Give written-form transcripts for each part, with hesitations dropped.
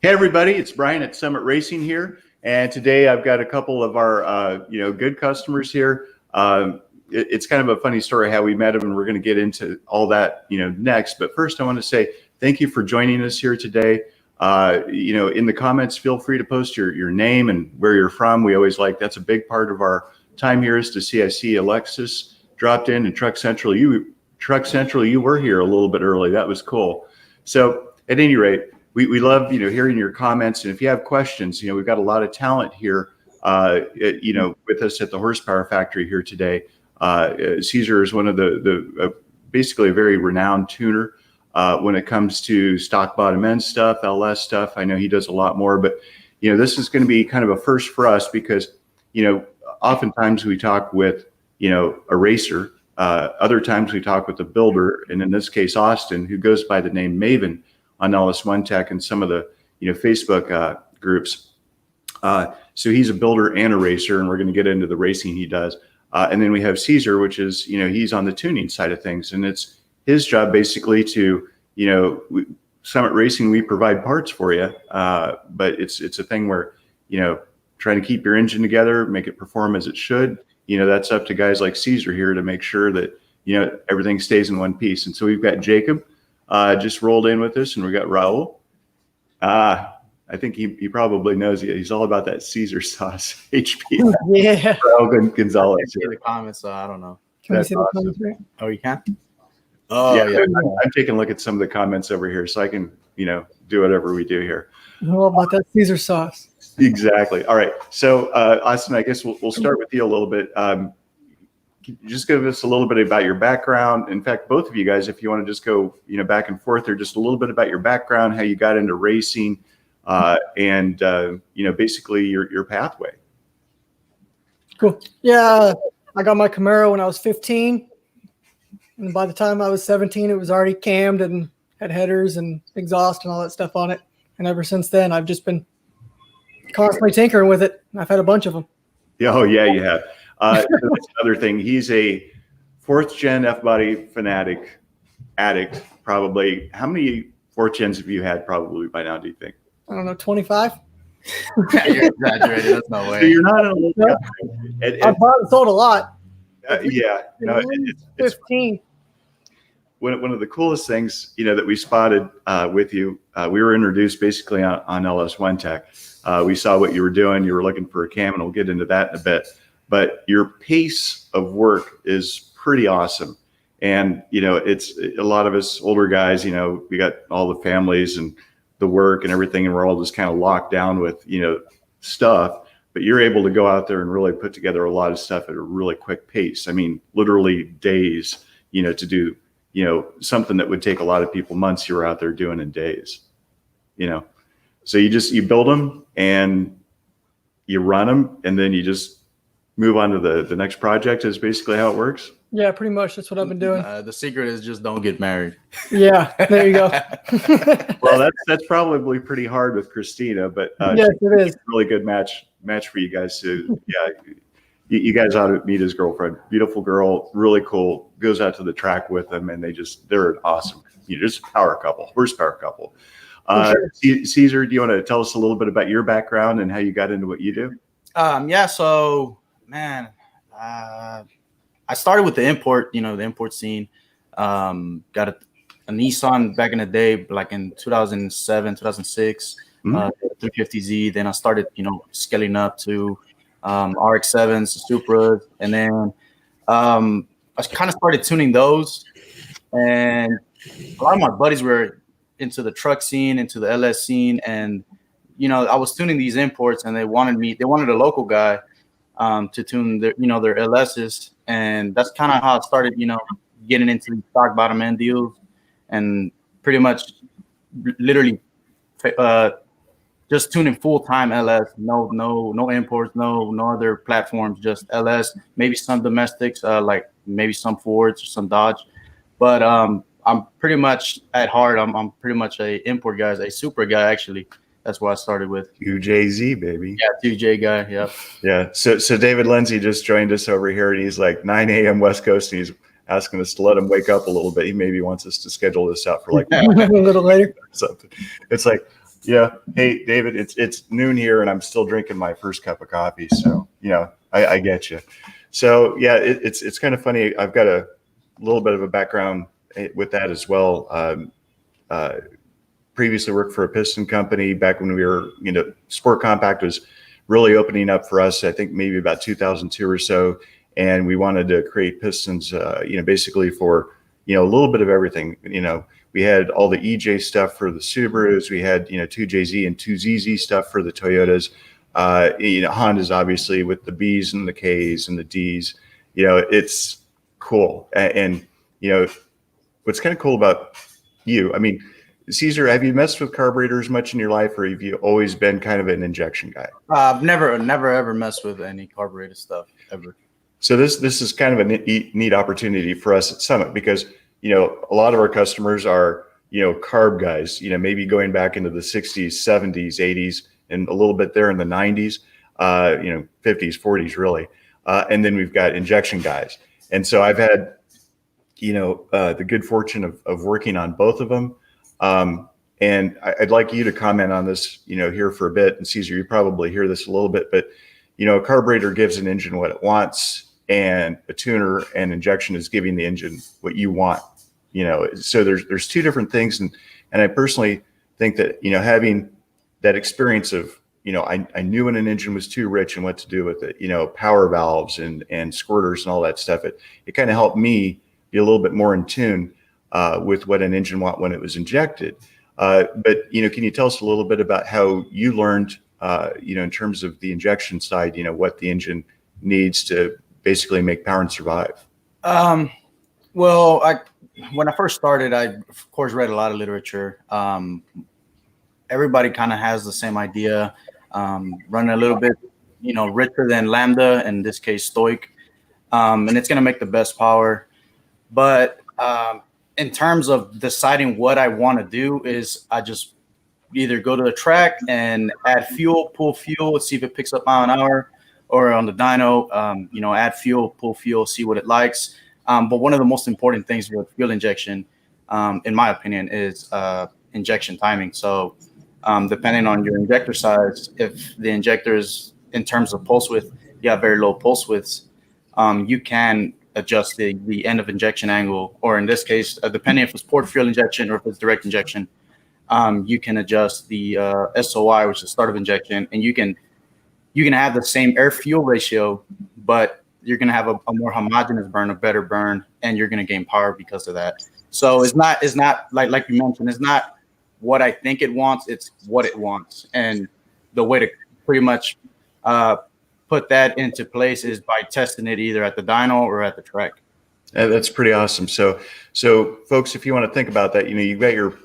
Hey everybody, it's Brian at Summit Racing here, and today I've got a couple of our good customers here. It's kind of a funny story how we met them, and we're going to get into all that next. But first, I want to say thank you for joining us here today. In the comments, feel free to post your name and where you're from. We always that's a big part of our time here is to see. I see Alexis dropped in, and Truck Central. You were here a little bit early. That was cool. So at any rate, we love hearing your comments, and if you have questions, we've got a lot of talent here with us at the Horsepower Factory here today. Cesar is one of the basically a very renowned tuner when it comes to stock bottom end stuff, LS stuff. I know he does a lot more, but this is going to be kind of a first for us because oftentimes we talk with a racer, other times we talk with a builder, and in this case Austin, who goes by the name Maven on LS1 Tech and some of the Facebook groups. So he's a builder and a racer, and we're going to get into the racing he does. And then we have Cesar, which is he's on the tuning side of things, and it's his job basically to Summit Racing, we provide parts for you, but it's a thing where trying to keep your engine together, make it perform as it should. That's up to guys like Cesar here to make sure that everything stays in one piece. And so we've got Jacob just rolled in with us, and we got Raul. I think he probably knows. He's all about that Caesar sauce. HP. Yeah. Raul Gonzalez. I see the comments, so I don't know. Can we see the comments, right? Oh, you can? Oh, yeah. I'm taking a look at some of the comments over here, so I can do whatever we do here. All about that Caesar sauce. Exactly. All right. So Austin, I guess we'll start with you a little bit. Just give us a little bit about your background. In fact, both of you guys, if you want to just go, back and forth there, just a little bit about your background, how you got into racing, and basically your pathway. Cool. Yeah, I got my Camaro when I was 15, and by the time I was 17, it was already cammed and had headers and exhaust and all that stuff on it. And ever since then, I've just been constantly tinkering with it. I've had a bunch of them. Yeah, oh yeah, you have. That's another thing. He's a 4th gen F-body fanatic, addict, probably. How many 4th gens have you had probably by now, do you think? I don't know, 25? You're exaggerating. That's no way. So you're not in a little I've bought and sold a lot. Yeah. No, it's 15. One of the coolest things, that we spotted with you, we were introduced basically on LS1 Tech. We saw what you were doing. You were looking for a cam, and we'll get into that in a bit. But your pace of work is pretty awesome. And, it's a lot of us older guys, we got all the families and the work and everything, and we're all just kind of locked down with, stuff. But you're able to go out there and really put together a lot of stuff at a really quick pace. I mean, literally days, to do, something that would take a lot of people months, you're out there doing in days, So you build them and you run them, and then you just move on to the next project is basically how it works. Yeah, pretty much. That's what I've been doing. The secret is just don't get married. Yeah, there you go. Well, that's probably pretty hard with Christina, but yes, it is. A really good match for you guys. So yeah, you guys ought to meet his girlfriend. Beautiful girl, really cool. Goes out to the track with them, and they're an awesome, just a power couple, horsepower couple. Sure. Cesar, do you want to tell us a little bit about your background and how you got into what you do? Yeah. So, man, I started with the import, the import scene. Got a Nissan back in the day, like in 2007, 2006, 350Z. Then I started, scaling up to RX-7s, Supras, and then I kind of started tuning those. And a lot of my buddies were into the truck scene, into the LS scene, and I was tuning these imports, and they wanted a local guy to tune their LSs, and that's kind of how I started, getting into the stock bottom end deals, and pretty much, literally, just tuning full time LS, no imports, no other platforms, just LS, maybe some domestics, like maybe some Fords or some Dodge, but I'm pretty much at heart, I'm pretty much a import guy, a super guy actually. That's what I started with. UJZ, baby. Yeah, 2J guy. Yep. Yeah. So David Lindsay just joined us over here, and he's like 9 a.m. West Coast, and he's asking us to let him wake up a little bit. He maybe wants us to schedule this out for like a little later. Something. It's like Yeah. Hey, David, it's noon here and I'm still drinking my first cup of coffee. So, I get you. So yeah, it's kind of funny. I've got a little bit of a background with that as well. Uh, Previously worked for a piston company back when we were, Sport Compact was really opening up for us, I think maybe about 2002 or so. And we wanted to create pistons, basically for, a little bit of everything. We had all the EJ stuff for the Subarus. We had, 2JZ and 2ZZ stuff for the Toyotas. Honda's obviously with the Bs and the Ks and the Ds. It's cool. And what's kind of cool about you, I mean, Cesar, have you messed with carburetors much in your life, or have you always been kind of an injection guy? I've never ever messed with any carbureted stuff ever. So this is kind of a neat opportunity for us at Summit because a lot of our customers are carb guys. Maybe going back into the 60s, 70s, 80s, and a little bit there in the 90s. 50s, 40s, really, and then we've got injection guys. And so I've had the good fortune of working on both of them. And I'd like you to comment on this, here for a bit. And Cesar, you probably hear this a little bit, but a carburetor gives an engine what it wants, and a tuner and injection is giving the engine what you want. So there's two different things, and I personally think that having that experience of I knew when an engine was too rich and what to do with it. Power valves and squirters and all that stuff. It kind of helped me be a little bit more in tune with what an engine want when it was injected. But can you tell us a little bit about how you learned, in terms of the injection side, what the engine needs to basically make power and survive? Well, when I first started, I of course read a lot of literature. Everybody kind of has the same idea, running a little bit, richer than lambda, in this case stoic, and it's going to make the best power. But in terms of deciding what I want to do is I just either go to the track and add fuel, pull fuel, see if it picks up mile an hour, or on the dyno, add fuel, pull fuel, see what it likes. But one of the most important things with fuel injection, in my opinion, is injection timing. So depending on your injector size, if the injector is, in terms of pulse width, you have very low pulse widths, you can adjust the end of injection angle, or in this case, depending if it's port fuel injection or if it's direct injection, you can adjust the SOI, which is start of injection, and you can have the same air fuel ratio, but you're going to have a more homogeneous burn, a better burn, and you're going to gain power because of that. So it's not like you mentioned, it's not what I think it wants, it's what it wants. And the way to pretty much put that into place is by testing it either at the dyno or at the track. That's pretty awesome. So folks, if you want to think about that, you've got your,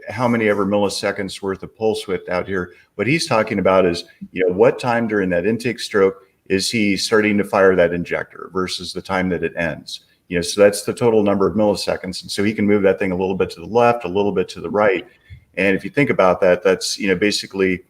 how many ever milliseconds worth of pulse width out here. What he's talking about is, what time during that intake stroke is he starting to fire that injector versus the time that it ends. So that's the total number of milliseconds. And so he can move that thing a little bit to the left, a little bit to the right. And if you think about that, that's, basically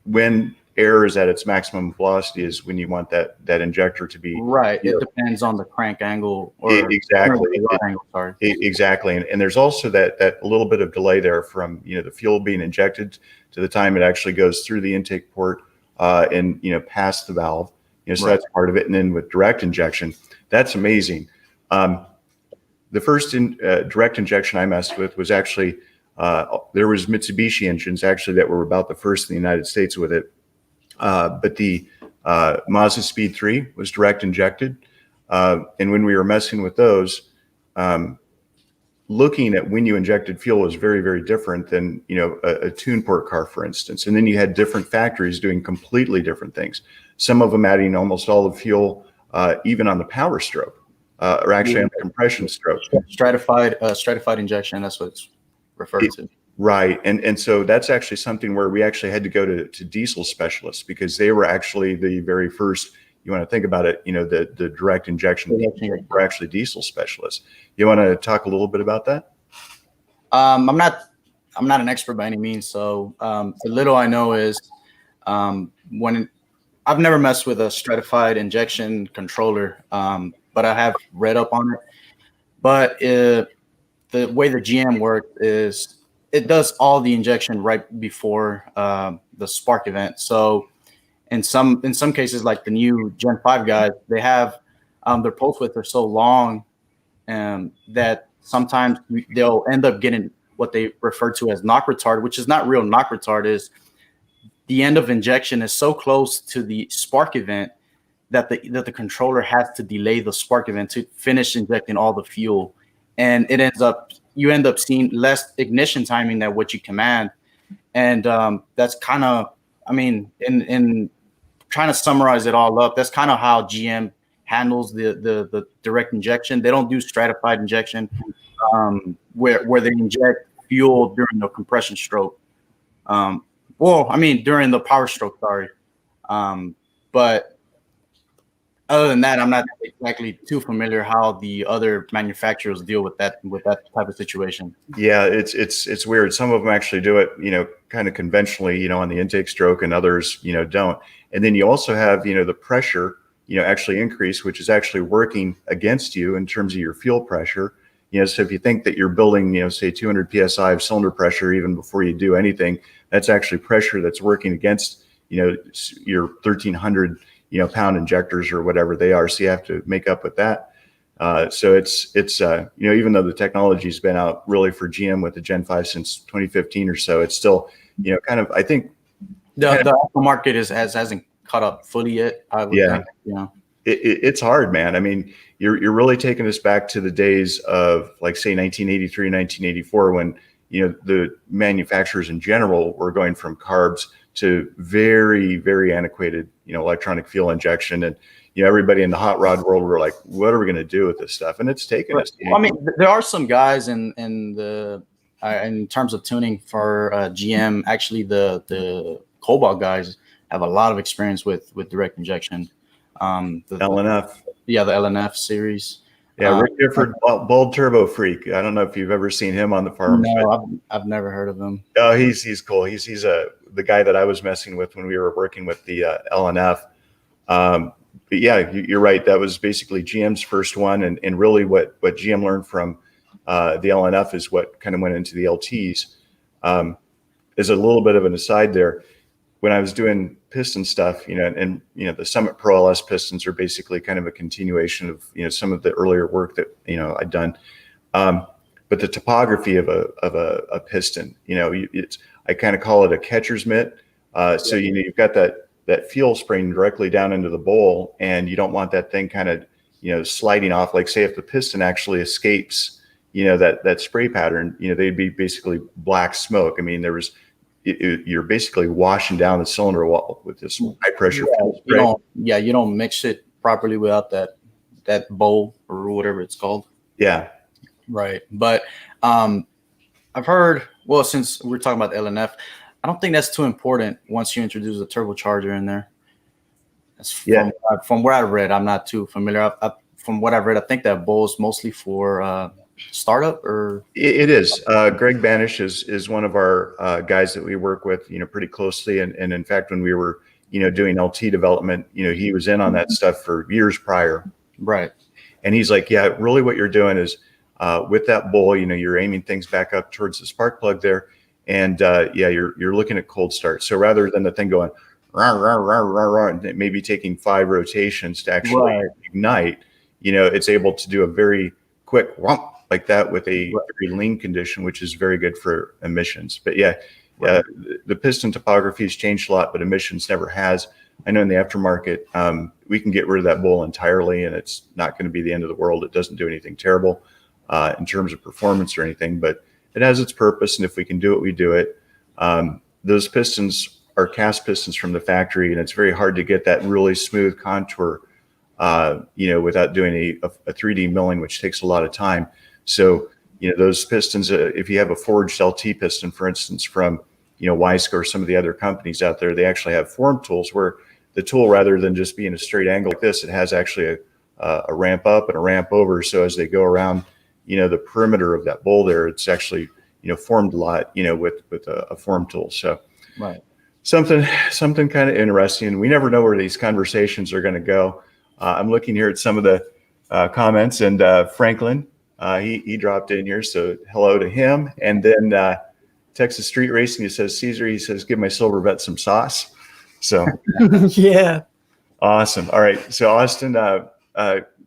when air is at its maximum velocity is when you want that injector to be. Right. It depends on the crank angle. Exactly. Angle, sorry. Exactly. And there's also that little bit of delay there from, the fuel being injected to the time it actually goes through the intake port and, past the valve. So right. That's part of it. And then with direct injection, that's amazing. The first direct injection I messed with was actually, there was Mitsubishi engines actually that were about the first in the United States with it. But the Mazda Speed 3 was direct injected. And when we were messing with those, looking at when you injected fuel was very, very different than, a tune port car, for instance. And then you had different factories doing completely different things. Some of them adding almost all the fuel, even on the power stroke, or actually on the compression stroke. Stratified injection, that's what it's referred to. Right. And so that's actually something where we actually had to go to diesel specialists because they were actually the very first, you want to think about it, the direct injection were actually diesel specialists. You want to talk a little bit about that? I'm not an expert by any means. So the little I know is when I've never messed with a stratified injection controller, but I have read up on it. But the way the GM works is it does all the injection right before the spark event. So in some cases, like the new Gen 5 guys, they have their pulse widths are so long that sometimes they'll end up getting what they refer to as knock retard, which is not real knock retard. Is the end of injection is so close to the spark event that the controller has to delay the spark event to finish injecting all the fuel, and you end up seeing less ignition timing than what you command, and that's kind of, I mean, in trying to summarize it all up, that's kind of how GM handles the direct injection. They don't do stratified injection where they inject fuel during the compression stroke. During the power stroke, sorry. But other than that, I'm not exactly too familiar how the other manufacturers deal with that type of situation. Yeah, it's weird. Some of them actually do it, kind of conventionally, on the intake stroke, and others, don't. And then you also have, the pressure, actually increase, which is actually working against you in terms of your fuel pressure. So if you think that you're building, say 200 PSI of cylinder pressure, even before you do anything, that's actually pressure that's working against, your 1,300, pound injectors or whatever they are. So you have to make up with that. So it's even though the technology's been out really for GM with the Gen 5 since 2015 or so, it's still, kind of, I think the market hasn't caught up fully yet. I would think, it's hard, man. I mean, you're really taking us back to the days of, like, say 1983, 1984, when, the manufacturers in general were going from carbs to very, very antiquated, electronic fuel injection. And, everybody in the hot rod world were like, what are we going to do with this stuff? And it's taken us. Well, I mean, there are some guys in terms of tuning for GM. Actually, the Cobalt guys have a lot of experience with direct injection. The LNF. The LNF series. Yeah, Rick Gifford, Bold Turbo Freak. I don't know if you've ever seen him on the farm. No, I've never heard of him. Oh, he's cool. He's the guy that I was messing with when we were working with the LNF. But yeah, you're right. That was basically GM's first one, and really what GM learned from the LNF is what kind of went into the LTs. As a little bit of an aside there, when I was doing piston stuff, and the Summit Pro LS pistons are basically kind of a continuation of some of the earlier work that I'd done. But the topography of a piston, I kind of call it a catcher's mitt. So you've got that fuel spraying directly down into the bowl, and you don't want that thing kind of sliding off. Like, say if the piston actually escapes that spray pattern, they'd be basically black smoke. I mean, you're basically washing down the cylinder wall with this high pressure fuel spray. You don't mix it properly without that bowl or whatever it's called. Yeah. Right. But I've heard, well, since we're talking about the LNF, I don't think that's too important once you introduce a turbocharger in there. From what I read, I'm not too familiar. From what I've read, I think that bowl is mostly for startup, or it is. Greg Banish is one of our guys that we work with, pretty closely. And in fact, when we were, doing LT development, he was in on that stuff for years prior. Right. And he's like, yeah, really what you're doing is with that bowl, you're aiming things back up towards the spark plug there. And you're looking at cold start. So rather than the thing going rah, rah, rah, rah, rah, and maybe taking 5 rotations to actually ignite, it's able to do a very quick whomp like that with a very lean condition, which is very good for emissions. But the piston topography has changed a lot, but emissions never has. I know in the aftermarket, we can get rid of that bowl entirely, and it's not going to be the end of the world. It doesn't do anything terrible in terms of performance or anything, but it has its purpose, and if we can do it, we do it. Those pistons are cast pistons from the factory, and it's very hard to get that really smooth contour, without doing a 3D milling, which takes a lot of time. So, those pistons, if you have a forged LT piston, for instance, from, Wiseco or some of the other companies out there, they actually have form tools where the tool, rather than just being a straight angle like this, it has actually a ramp up and a ramp over. So as they go around, the perimeter of that bowl there, it's actually, formed a lot, with a form tool. So something kind of interesting. We never know where these conversations are going to go. I'm looking here at some of the comments, and Franklin, he dropped in here. So hello to him. And then Texas Street Racing. He says, Cesar, he says, give my silver vet some sauce. So Yeah. awesome. All right. So Austin,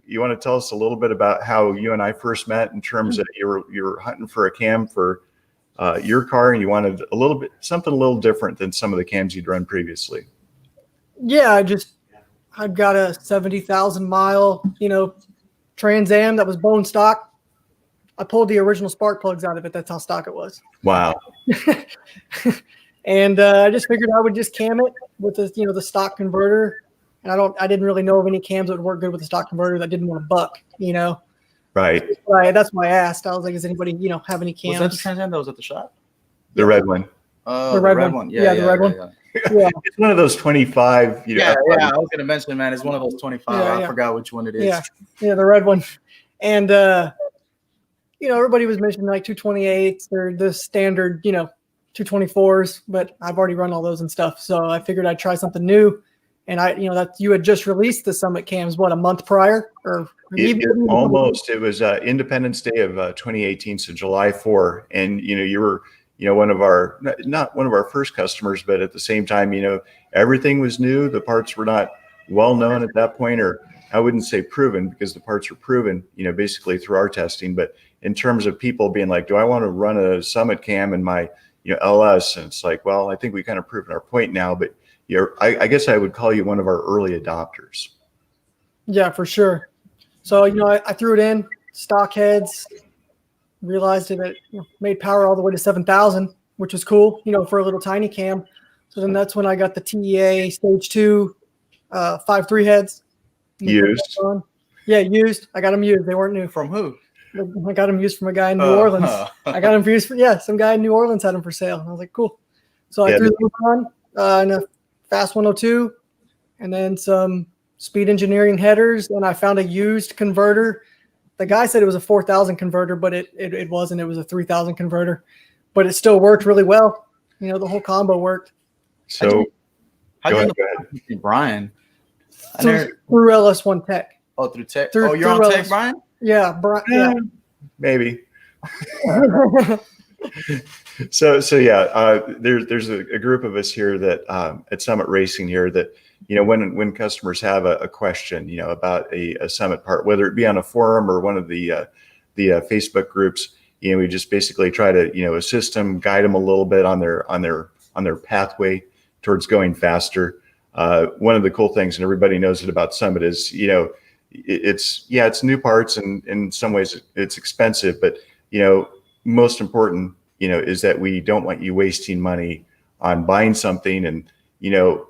you want to tell us a little bit about how you and I first met in terms of you were hunting for a cam for your car, and you wanted something a little different than some of the cams you'd run previously. Yeah, I'd got a 70,000 mile, Trans Am that was bone stock. I pulled the original spark plugs out of it. That's how stock it was. Wow. And I just figured I would just cam it with the stock converter. And I didn't really know of any cams that would work good with the stock converter that didn't want to buck, Right. That's why I asked. I was like, does anybody, have any cams? Was that the Trans Am that was at the shop? The red one. Oh, the red one. Yeah, the red one. Yeah. It's one of those 25. Yeah. I was going to mention, man, it's one of those 25. I forgot which one it is. Yeah, the red one. And, everybody was mentioning like 228s or the standard, 224s, but I've already run all those and stuff. So I figured I'd try something new. And that you had just released the Summit cams, a month prior, or almost. It was Independence Day of 2018, so July 4. And you were one of our, not one of our first customers, but at the same time, everything was new. The parts were not well known at that point, or I wouldn't say proven, because the parts were proven, basically through our testing. But in terms of people being like, do I want to run a Summit cam in my LS? And it's like, well, I think we kind of proven our point now, but I guess I would call you one of our early adopters. Yeah, for sure. So, I threw it in, stock heads, realized it made power all the way to 7,000, which was cool, for a little tiny cam. So then that's when I got the TEA Stage 2 5.3 heads. Used? Yeah, used. I got them used. They weren't new. From who? I got them used from a guy in New Orleans. I got them used some guy in New Orleans had them for sale. And I was like, cool. So I threw them on in a Fast 102, and then some Speed Engineering headers, and I found a used converter. The guy said it was a 4,000 converter, but it wasn't. It was a 3,000 converter, but it still worked really well. The whole combo worked. So, go ahead. Brian? Through LS1 Tech. Oh, through Tech. You're on Tech, Brian? Yeah, Brian. Yeah. Maybe. So yeah, there's a group of us here that at Summit Racing here that when customers have a question about a Summit part, whether it be on a forum or one of the Facebook groups, we just basically try to assist them, guide them a little bit on their pathway towards going faster. One of the cool things, and everybody knows it about Summit, is it's new parts, and in some ways it's expensive, but most important is that we don't want you wasting money on buying something and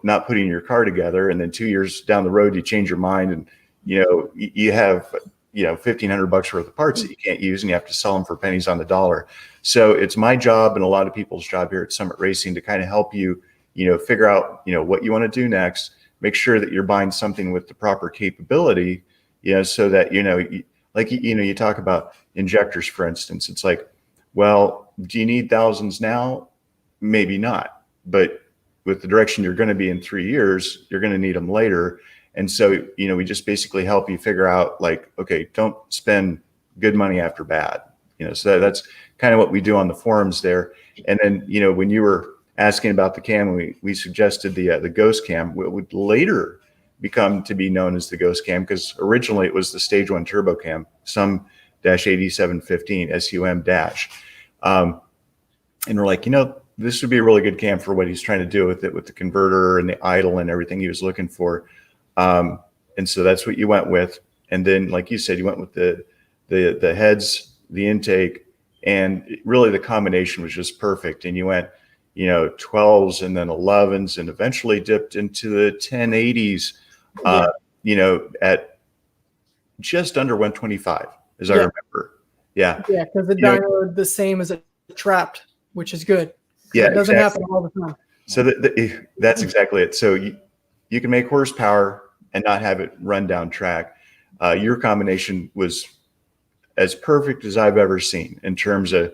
not putting your car together, and then 2 years down the road you change your mind, and you have $1,500 worth of parts that you can't use, and you have to sell them for pennies on the dollar. So it's my job, and a lot of people's job here at Summit Racing, to kind of help you figure out what you want to do next, make sure that you're buying something with the proper capability, so that you talk about injectors, for instance. It's like, well, do you need thousands now? Maybe not, but with the direction you're going to be in 3 years, you're going to need them later. And so, we just basically help you figure out, like, okay, don't spend good money after bad. So that's kind of what we do on the forums there. And then, when you were asking about the cam, we suggested the Ghost Cam, what would later become to be known as the Ghost Cam, because originally it was the Stage 1 Turbo Cam, SUM-8715, SUM dash. And we're like, this would be a really good cam for what he's trying to do with it, with the converter and the idle and everything he was looking for. And so that's what you went with. And then, like you said, you went with the heads, the intake, and really the combination was just perfect. And you went, 12s and then 11s, and eventually dipped into the 1080s, at just under 125, as I remember. Yeah. Yeah, because the dyno the same as a trapped, which is good. Yeah, it doesn't happen all the time. So that's exactly it. So you can make horsepower and not have it run down track. Your combination was as perfect as I've ever seen in terms of,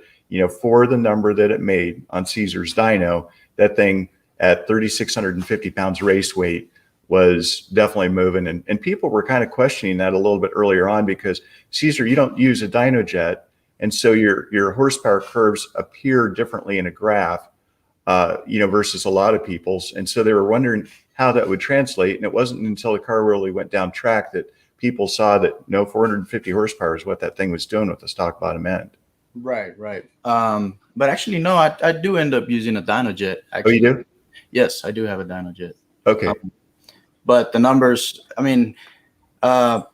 for the number that it made on Cesar's dyno. That thing at 3,650 pounds race weight was definitely moving. And people were kind of questioning that a little bit earlier on, because Cesar, you don't use a dyno jet, And so your horsepower curves appear differently in a graph, versus a lot of people's. And so they were wondering how that would translate. And it wasn't until the car really went down track that people saw that 450 horsepower is what that thing was doing with the stock bottom end. Right. But actually, no, I do end up using a dyno jet. Actually. Oh, you do? Yes, I do have a dyno jet. Okay. But the numbers, I mean, at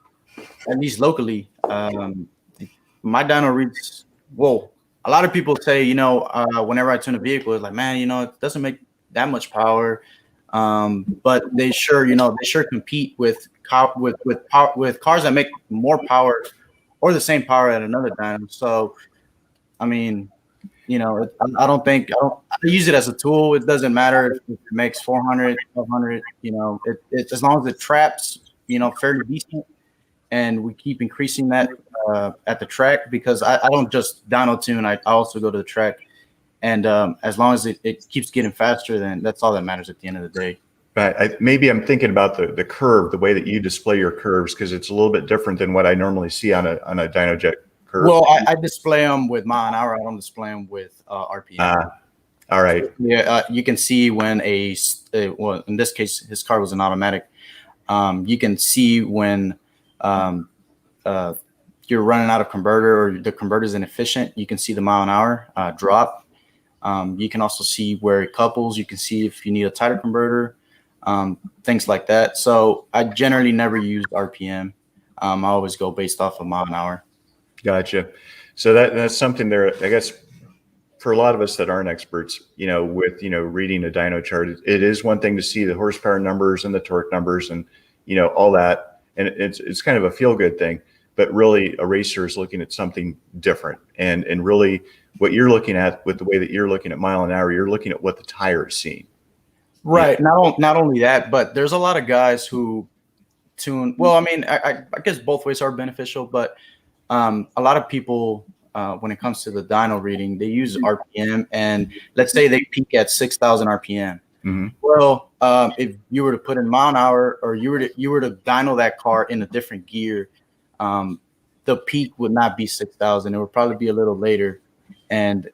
least locally, my dyno reads, whoa. A lot of people say, whenever I tune a vehicle, it's like, man, it doesn't make that much power. But they sure compete with cars that make more power or the same power at another dyno. So, I mean, I use it as a tool. It doesn't matter if it makes 400, 1200, it's as long as it traps, fairly decent. And we keep increasing that at the track, because I don't just dyno tune. I also go to the track. And as long as it keeps getting faster, then that's all that matters at the end of the day. Right. Maybe I'm thinking about the curve, the way that you display your curves, because it's a little bit different than what I normally see on a dyno jet curve. Well, I display them with mile an hour. I don't display them with RPM. All right. Yeah, you can see when well, in this case, his car was an automatic. You can see when you're running out of converter or the converter is inefficient. You can see the mile an hour drop. You can also see where it couples. You can see if you need a tighter converter, things like that. So I generally never use RPM. I always go based off of mile an hour. Gotcha. So that's something there, I guess, for a lot of us that aren't experts, with, reading a dyno chart, it is one thing to see the horsepower numbers and the torque numbers and, all that. And it's kind of a feel good thing, but really a racer is looking at something different. And really what you're looking at with the way that you're looking at mile an hour, you're looking at what the tire is seeing. Right. Not only that, but there's a lot of guys who tune. Well, I mean, I guess both ways are beneficial, but a lot of people, when it comes to the dyno reading, they use RPM, and let's say they peak at 6,000 RPM. Mm-hmm. Well, if you were to put in mile an hour, or you were to dyno that car in a different gear, the peak would not be 6,000. It would probably be a little later, and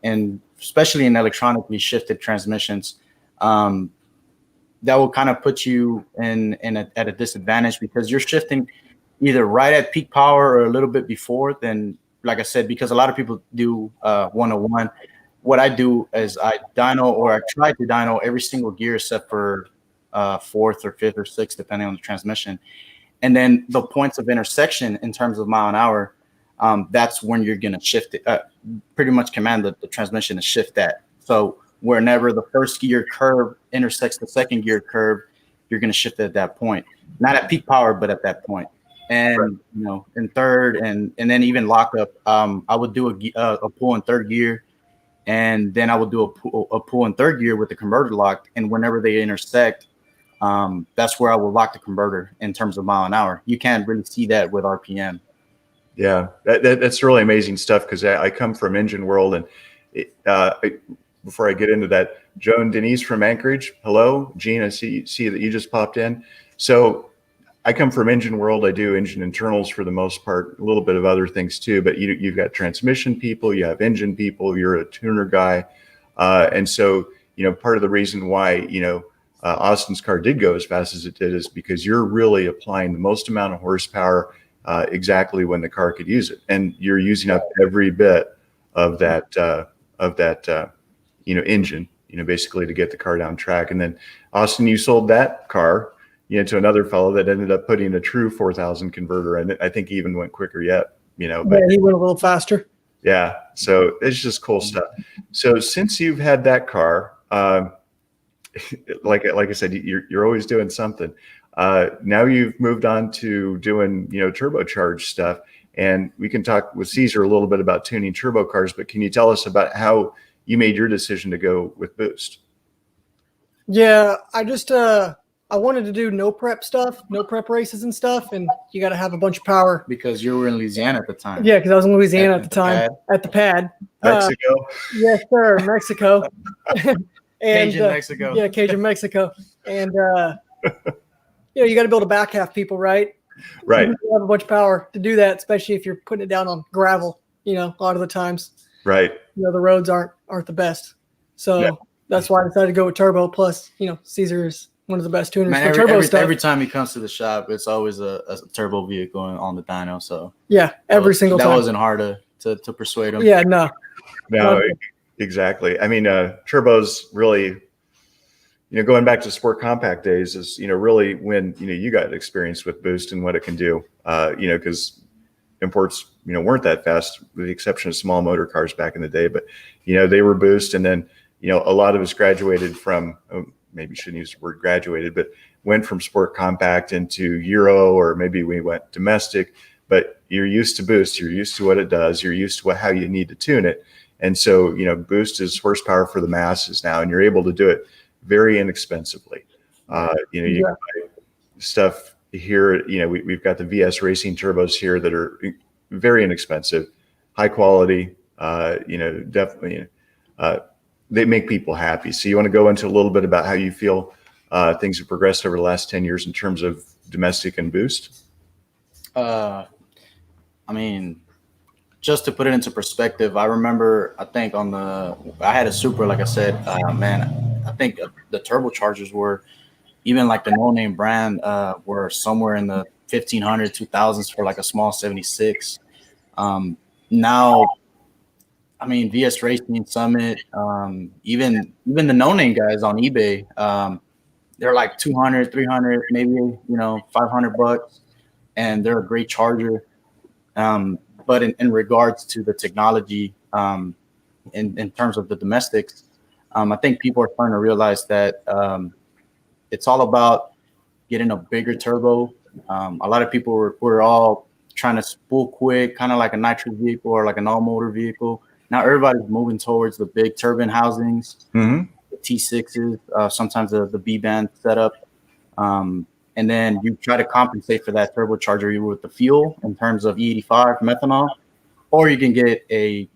especially in electronically shifted transmissions, that will kind of put you at a disadvantage, because you're shifting either right at peak power or a little bit before. Then, like I said, because a lot of people do 101. What I do is I dyno, or I try to dyno every single gear except for fourth or fifth or sixth, depending on the transmission. And then the points of intersection in terms of mile an hour, that's when you're going to shift it, pretty much command the transmission to shift that. So whenever the first gear curve intersects the second gear curve, you're going to shift it at that point. Not at peak power, but at that point. And, in third and then even lockup, I would do a pull in third gear. And then I would do a pull in third gear with the converter locked. And whenever they intersect, that's where I will lock the converter in terms of mile an hour. You can't really see that with RPM. Yeah, that's really amazing stuff, because I come from engine world. And before I get into that, Joan Denise from Anchorage. Hello, Gene. I see that you just popped in. So I come from engine world. I do engine internals for the most part, a little bit of other things too, but you've got transmission people, you have engine people, you're a tuner guy. And so, part of the reason why, Austin's car did go as fast as it did is because you're really applying the most amount of horsepower exactly when the car could use it. And you're using up every bit of that engine, basically to get the car down track. And then Austin, you sold that car, to another fellow that ended up putting a true 4,000 converter in it. I think he even went quicker yet, but yeah, he went a little faster. Yeah. So it's just cool stuff. So since you've had that car, like I said, you're always doing something. Now you've moved on to doing, turbocharged stuff, and we can talk with Cesar a little bit about tuning turbo cars, but can you tell us about how you made your decision to go with boost? Yeah, I wanted to do no prep races and stuff, and you got to have a bunch of power. Because you were in Louisiana at the time. Yeah, because I was in Louisiana at the time, at the pad. Mexico? Yes, sir, Mexico. And, Cajun Mexico. Yeah, Cajun Mexico. And, you got to build a back half, people, right? Right. You have a bunch of power to do that, especially if you're putting it down on gravel. a lot of the times, Right. the roads aren't the best. So Yeah. that's why I decided to go with turbo. Plus, Cesar is one of the best tuners Man, for turbo stuff. every time he comes to the shop, it's always a turbo vehicle on the dyno. So yeah, every single time. That wasn't hard to persuade him. Yeah, no. Exactly. I mean, turbos really, going back to sport compact days is, really when, you got experience with boost and what it can do, because imports, weren't that fast with the exception of small motor cars back in the day, but, they were boost. And then, a lot of us graduated from, maybe shouldn't use the word graduated, but went from sport compact into Euro, or maybe we went domestic, but you're used to boost, you're used to what it does, you're used to how you need to tune it. And so, boost is horsepower for the masses now, and you're able to do it very inexpensively. You can buy stuff here, we've got the VS Racing turbos here that are very inexpensive, high quality, definitely, they make people happy. So you want to go into a little bit about how you feel things have progressed over the last 10 years in terms of domestic and boost? I mean, just to put it into perspective, I remember, I think I had a Supra, like I said, man, I think the turbochargers were, even like the no-name brand, were somewhere in the 1,500, 2,000s for like a small 76. Now, I mean, VS Racing, Summit, even the no-name guys on eBay, they're like 200, 300, maybe, $500, and they're a great charger. But in regards to the technology, in terms of the domestics, I think people are starting to realize that it's all about getting a bigger turbo. A lot of people were all trying to spool quick, kind of like a nitrous vehicle or like an all-motor vehicle. Now everybody's moving towards the big turbine housings, the T6s, sometimes the B-band setup. And then you try to compensate for that turbocharger either with the fuel in terms of E85 methanol, or you can get a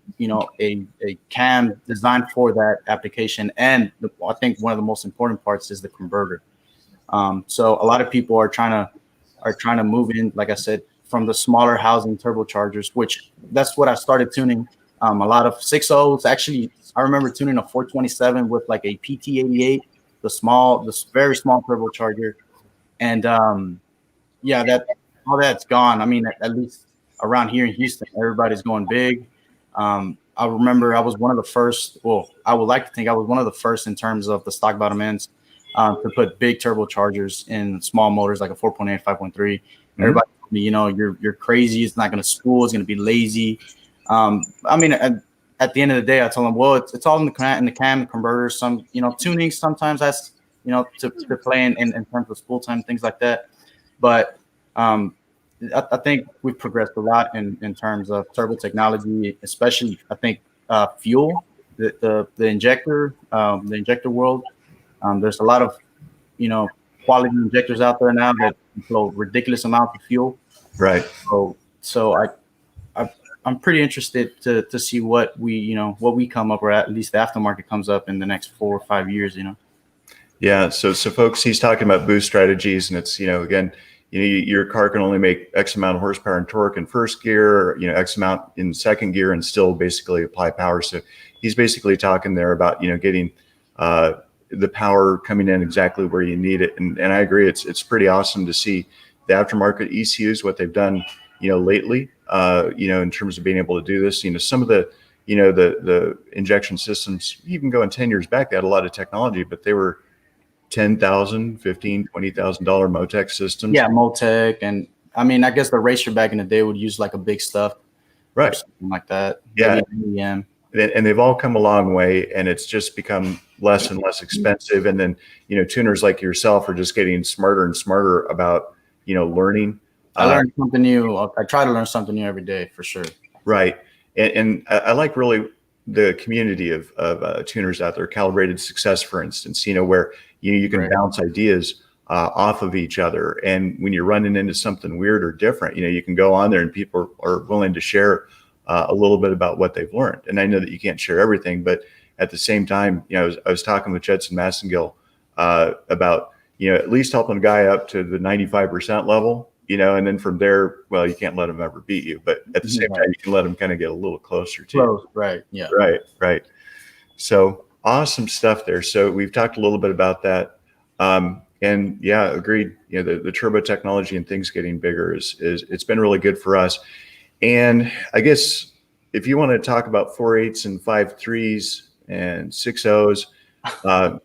cam designed for that application. And I think one of the most important parts is the converter. So a lot of people are trying to move in, like I said, from the smaller housing turbochargers, which that's what I started tuning. A lot of 6.0s. Actually, I remember tuning a 427 with like a PT88, the very small turbocharger. And all that's gone. I mean, at least around here in Houston, everybody's going big. I remember I was one of the first. Well, I would like to think I was one of the first in terms of the stock bottom ends to put big turbochargers in small motors like a 4.8, 5.3. Everybody told me, you're crazy. It's not going to spool. It's going to be lazy. I mean, at the end of the day, I told them, well, it's all in the cam, the converter. Some, tuning sometimes that's, to play in terms of spool time, things like that. But I think we've progressed a lot in terms of turbo technology, especially I think fuel, the injector world. There's a lot of quality injectors out there now that flow ridiculous amounts of fuel. Right. So I'm pretty interested to see what we come up, or at least the aftermarket comes up in the next 4 or 5 years. Yeah. So folks, he's talking about boost strategies, and it's, again, your car can only make X amount of horsepower and torque in first gear, or, X amount in second gear, and still basically apply power. So he's basically talking there about, getting the power coming in exactly where you need it. And I agree. It's pretty awesome to see the aftermarket ECUs, what they've done, lately, in terms of being able to do this. Some of the, the injection systems, even going 10 years back, they had a lot of technology, but they were $10,000, $15,000, $20,000 Motec systems. Yeah, Motec, and I mean, I guess the racer back in the day would use like a big stuff, right? Or something like that. Yeah, yeah. And they've all come a long way, and it's just become less and less expensive. And then tuners like yourself are just getting smarter and smarter about learning. I learned something new. I try to learn something new every day, for sure. Right, and I like really the community of tuners out there. Calibrated Success, for instance, where you can bounce ideas off of each other. And when you're running into something weird or different, you can go on there and people are willing to share a little bit about what they've learned. And I know that you can't share everything, but at the same time, I was talking with Judson Massengill about, at least helping a guy up to the 95% level, and then from there, well, you can't let them ever beat you, but at the same time, you can let them kind of get a little closer to you. Right. Yeah. Right. So awesome stuff there. So we've talked a little bit about that. And yeah, agreed. The turbo technology and things getting bigger is it's been really good for us. And I guess if you want to talk about 4.8s and 5.3s and 6.0s,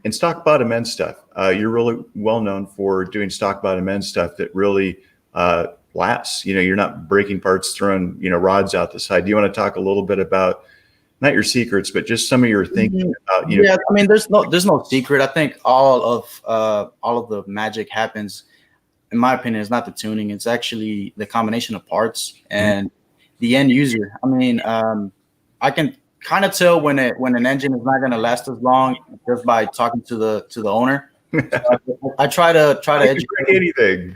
and stock bottom end stuff, you're really well known for doing stock bottom end stuff that really lasts. You're not breaking parts, throwing rods out the side. Do you want to talk a little bit about not your secrets, but just some of your thinking about Yeah, I mean, there's no secret. I think all of the magic happens, in my opinion, is not the tuning. It's actually the combination of parts and the end user. I mean, I can kind of tell when an engine is not going to last as long just by talking to the owner. So I try to educate anything.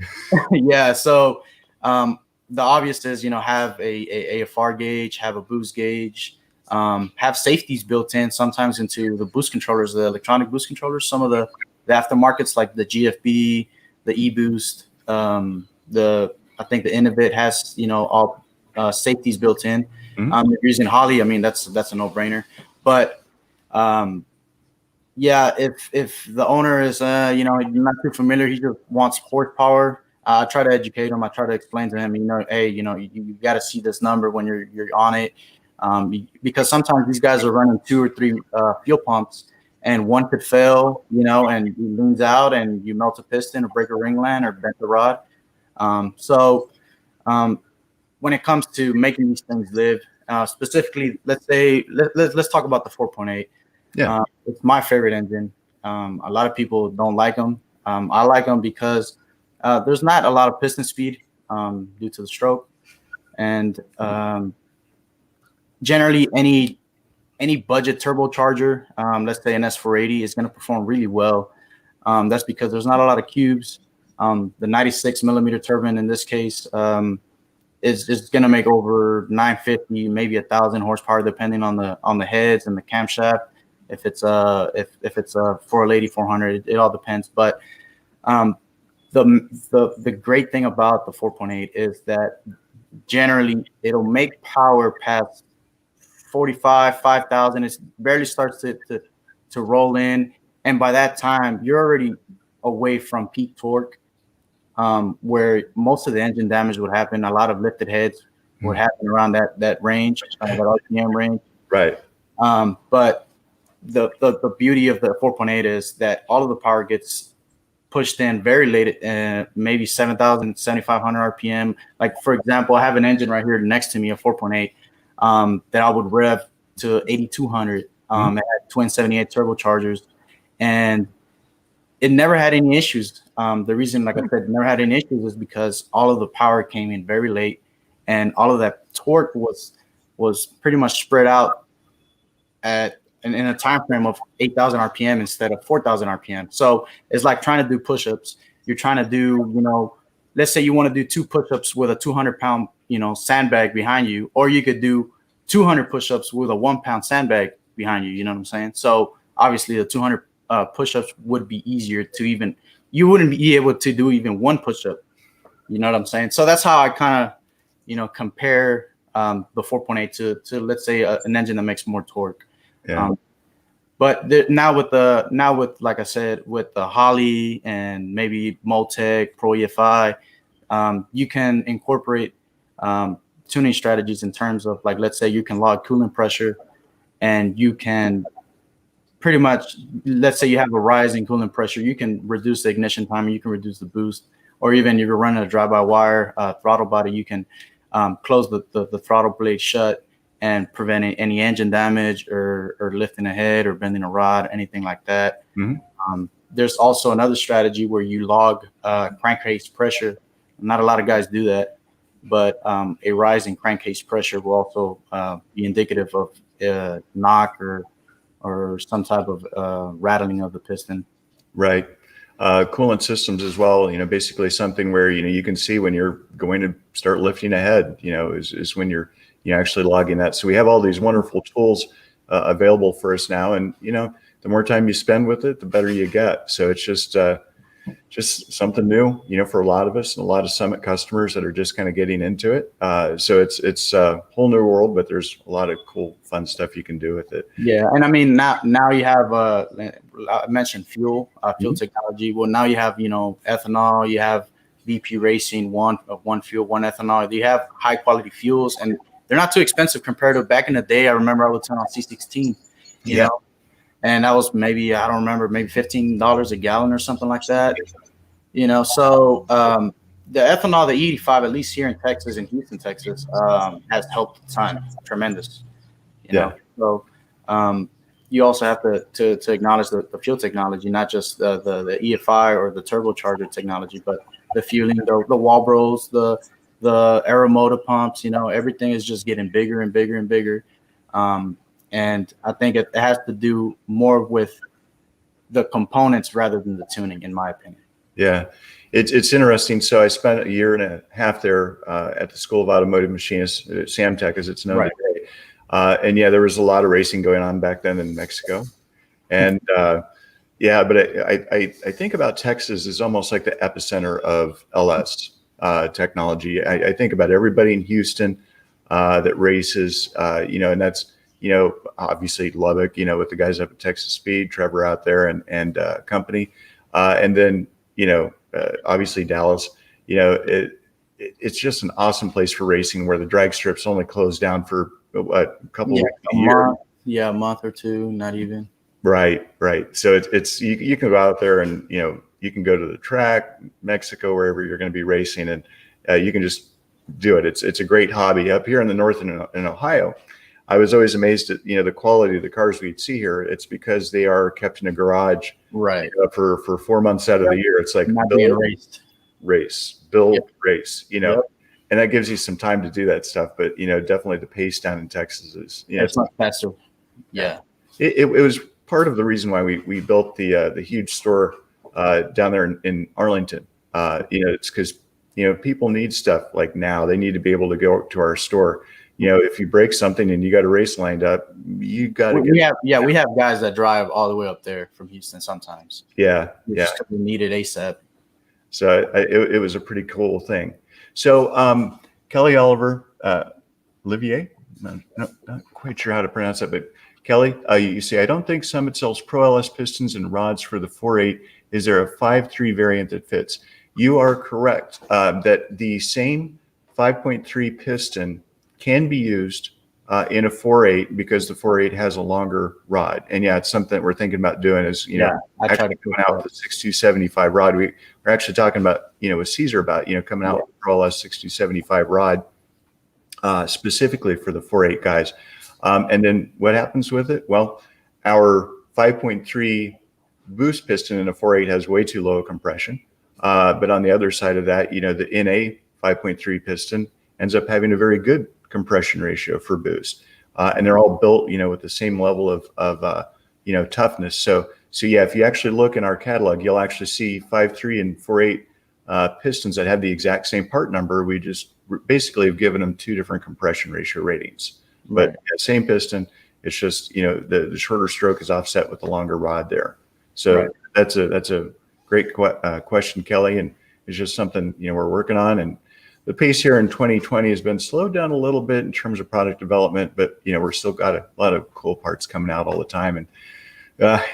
Yeah. So the obvious is have a AFR gauge, have a boost gauge. Have safeties built in sometimes into the boost controllers, the electronic boost controllers. Some of the aftermarkets like the GFB, the eBoost, I think the Innovit has all safeties built in. If you're using Holley, I mean that's a no-brainer. But yeah, if the owner is not too familiar, he just wants horsepower. I try to educate him. I try to explain to him, hey, you got to see this number when you're on it. Because sometimes these guys are running 2 or 3 fuel pumps, and one could fail, and he leans out, and you melt a piston or break a ringland or bent the rod. When it comes to making these things live, specifically, let's talk about the 4.8. Yeah, it's my favorite engine. A lot of people don't like them. I like them because there's not a lot of piston speed due to the stroke, and generally, any budget turbocharger, let's say an S480, is going to perform really well. That's because there's not a lot of cubes. The 96 millimeter turbine in this case is going to make over 950, maybe 1,000 horsepower, depending on the heads and the camshaft. If it's a 480, 400, it all depends. But the great thing about the 4.8 is that generally it'll make power past 45, 5,000. It barely starts to roll in, and by that time you're already away from peak torque, where most of the engine damage would happen. A lot of lifted heads would happen around that range, that RPM range. Right. But the beauty of the 4.8 is that all of the power gets pushed in very late, maybe 7,000, 7,500 RPM. Like, for example, I have an engine right here next to me, a 4.8, that I would rev to 8,200. It had twin 78 turbochargers, and it never had any issues. The reason, like I said, it never had any issues is because all of the power came in very late, and all of that torque was pretty much spread out in a time frame of 8,000 RPM instead of 4,000 RPM. So it's like trying to do push-ups. You're trying to do, let's say you want to do 2 push-ups with a 200-pound, sandbag behind you, or you could do 200 push-ups with a 1-pound sandbag behind you. You know what I'm saying? So obviously the 200 push-ups would be easier to you wouldn't be able to do even 1 push-up. You know what I'm saying? So that's how I kind of, compare the 4.8 to let's say an engine that makes more torque. Yeah. But now with like I said, with the Holley and maybe Motec Pro EFI, you can incorporate tuning strategies in terms of, like, let's say you can log coolant pressure, and you can pretty much, let's say you have a rise in coolant pressure, you can reduce the ignition time, you can reduce the boost, or even if you're running a drive-by-wire throttle body, you can close the throttle blade shut and prevent any engine damage or lifting a head or bending a rod, anything like that. There's also another strategy where you log crankcase pressure. Not a lot of guys do that, but a rise in crankcase pressure will also be indicative of knock or some type of rattling of the piston. Right. Coolant systems as well, basically something where, you can see when you're going to start lifting ahead, is when you're actually logging that. So we have all these wonderful tools available for us now. And, the more time you spend with it, the better you get. So it's just, just something new, for a lot of us and a lot of Summit customers that are just kind of getting into it. So it's a whole new world, but there's a lot of cool, fun stuff you can do with it. Yeah, and I mean now you have I mentioned fuel technology. Well, now you have ethanol. You have VP Racing, one fuel, one ethanol. You have high quality fuels, and they're not too expensive compared to back in the day. I remember I would turn on C16, you know, and that was maybe, I don't remember, maybe $15 a gallon or something like that. So the ethanol, the E85, at least here in Texas, in Houston, Texas, has helped a ton, tremendous. So you also have to acknowledge the fuel technology, not just the EFI or the turbocharger technology, but the fueling, the Walbros, the Aeromotor pumps. Everything is just getting bigger and bigger and bigger. And I think it has to do more with the components rather than the tuning, in my opinion. Yeah, it's interesting. So I spent a year and a half there at the School of Automotive Machinists, SAMTech as it's known today. And there was a lot of racing going on back then in Mexico. And but I think about Texas as almost like the epicenter of LS technology. I think about everybody in Houston that races, and that's, obviously Lubbock, with the guys up at Texas Speed, Trevor out there and company. And then, obviously Dallas, it's just an awesome place for racing where the drag strips only close down for a couple weeks a year. A month or two, not even. Right. So it's you can go out there and, you can go to the track, Mexico, wherever you're going to be racing, and you can just do it. It's a great hobby. Up here in the north in Ohio, I was always amazed at the quality of the cars we'd see here. It's because they are kept in a garage, right? For 4 months out of the year. It's like not being raced, race, build, race. And that gives you some time to do that stuff. But definitely the pace down in Texas is it's not faster. Yeah, it was part of the reason why we built the huge store down there in Arlington. It's because people need stuff like now. They need to be able to go to our store. If you break something and you got a race lined up, you got to we have guys that drive all the way up there from Houston sometimes. We need it ASAP. So it was a pretty cool thing. So Kelly Oliver, Olivier, not quite sure how to pronounce that, but Kelly, you say, I don't think Summit sells Pro LS pistons and rods for the 4.8. Is there a 5.3 variant that fits? You are correct that the same 5.3 piston can be used in a 4.8 because the 4.8 has a longer rod. And it's something that we're thinking about doing is, actually coming out with the 6275 rod. We're actually talking about, with Cesar about, coming out with the Pro LS 6275 rod specifically for the 4.8 guys. And then what happens with it? Well, our 5.3 boost piston in a 4.8 has way too low compression. But on the other side of that, the NA 5.3 piston ends up having a very good compression ratio for boost. And they're all built, with the same level of toughness. So if you actually look in our catalog, you'll actually see 5.3 and 4.8 pistons that have the exact same part number. We just basically have given them two different compression ratio ratings. But same piston, it's just, the shorter stroke is offset with the longer rod there. So that's a great question, Kelly. And it's just something, we're working on. And the pace here in 2020 has been slowed down a little bit in terms of product development, but, we're still got a lot of cool parts coming out all the time. And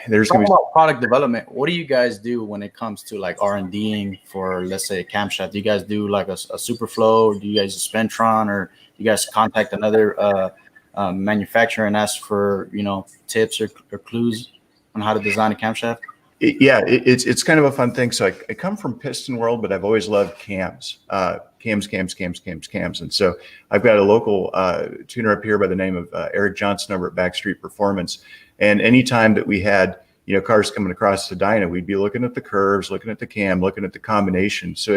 there's going to be about product development. What do you guys do when it comes to like R&Ding for, let's say, a camshaft? Do you guys do like a Superflow, or do you guys a Spentron, or do you guys contact another manufacturer and ask for tips or clues on how to design a camshaft? It's kind of a fun thing. So I come from piston world, but I've always loved cams. And so I've got a local tuner up here by the name of Eric Johnson over at Backstreet Performance. And anytime that we had cars coming across the dyno, we'd be looking at the curves, looking at the cam, looking at the combination. So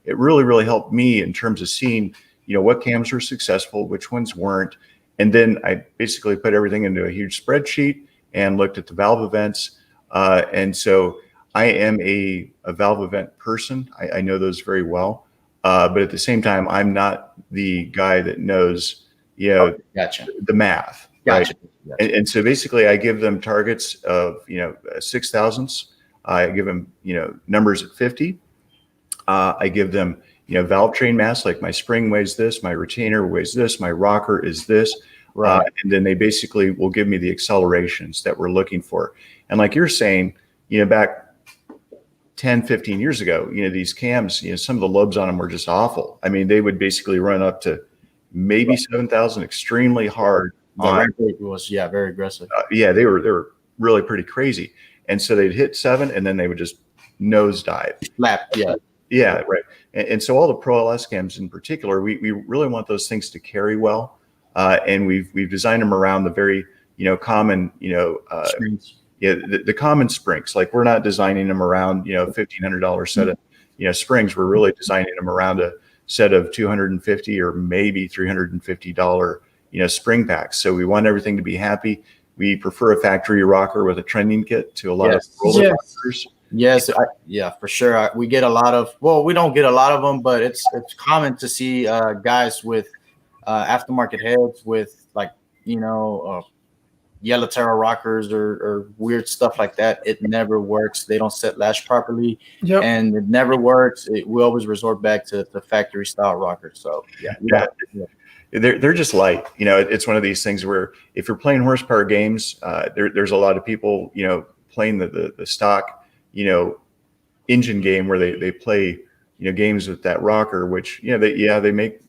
it really helped me in terms of seeing what cams were successful, which ones weren't. And then I basically put everything into a huge spreadsheet and looked at the valve events. And so I am a valve event person. I know those very well. But at the same time, I'm not the guy that knows, the math. Gotcha. Right? And so basically I give them targets of, 6,000ths I give them, numbers at 50. I give them, valve train mass, like my spring weighs this, my retainer weighs this, my rocker is this. Right. And then they basically will give me the accelerations that we're looking for. And like you're saying, back 10, 15 years ago, these cams, some of the lobes on them were just awful. I mean, they would basically run up to maybe 7,000, extremely hard. The ramp rate was, very aggressive. They were really pretty crazy. And so they'd hit 7 and then they would just nosedive. Flap, yeah. Yeah, right. And so all the Pro LS cams in particular, we really want those things to carry well. And we've designed them around the very, common, the common springs. Like we're not designing them around, $1,500 set of, springs. We're really designing them around a set of $250 or maybe $350, spring packs. So we want everything to be happy. We prefer a factory rocker with a trending kit to a lot of roller rockers. Yes, for sure. We get a lot of, we don't get a lot of them, but it's common to see guys with aftermarket heads with Yellow Terra rockers or weird stuff like that. It never works. They don't set lash properly, and it never works. We always resort back to the factory style rockers. So they're just light. It's one of these things where if you're playing horsepower games, there's a lot of people playing the stock engine game where they play games with that rocker, which they make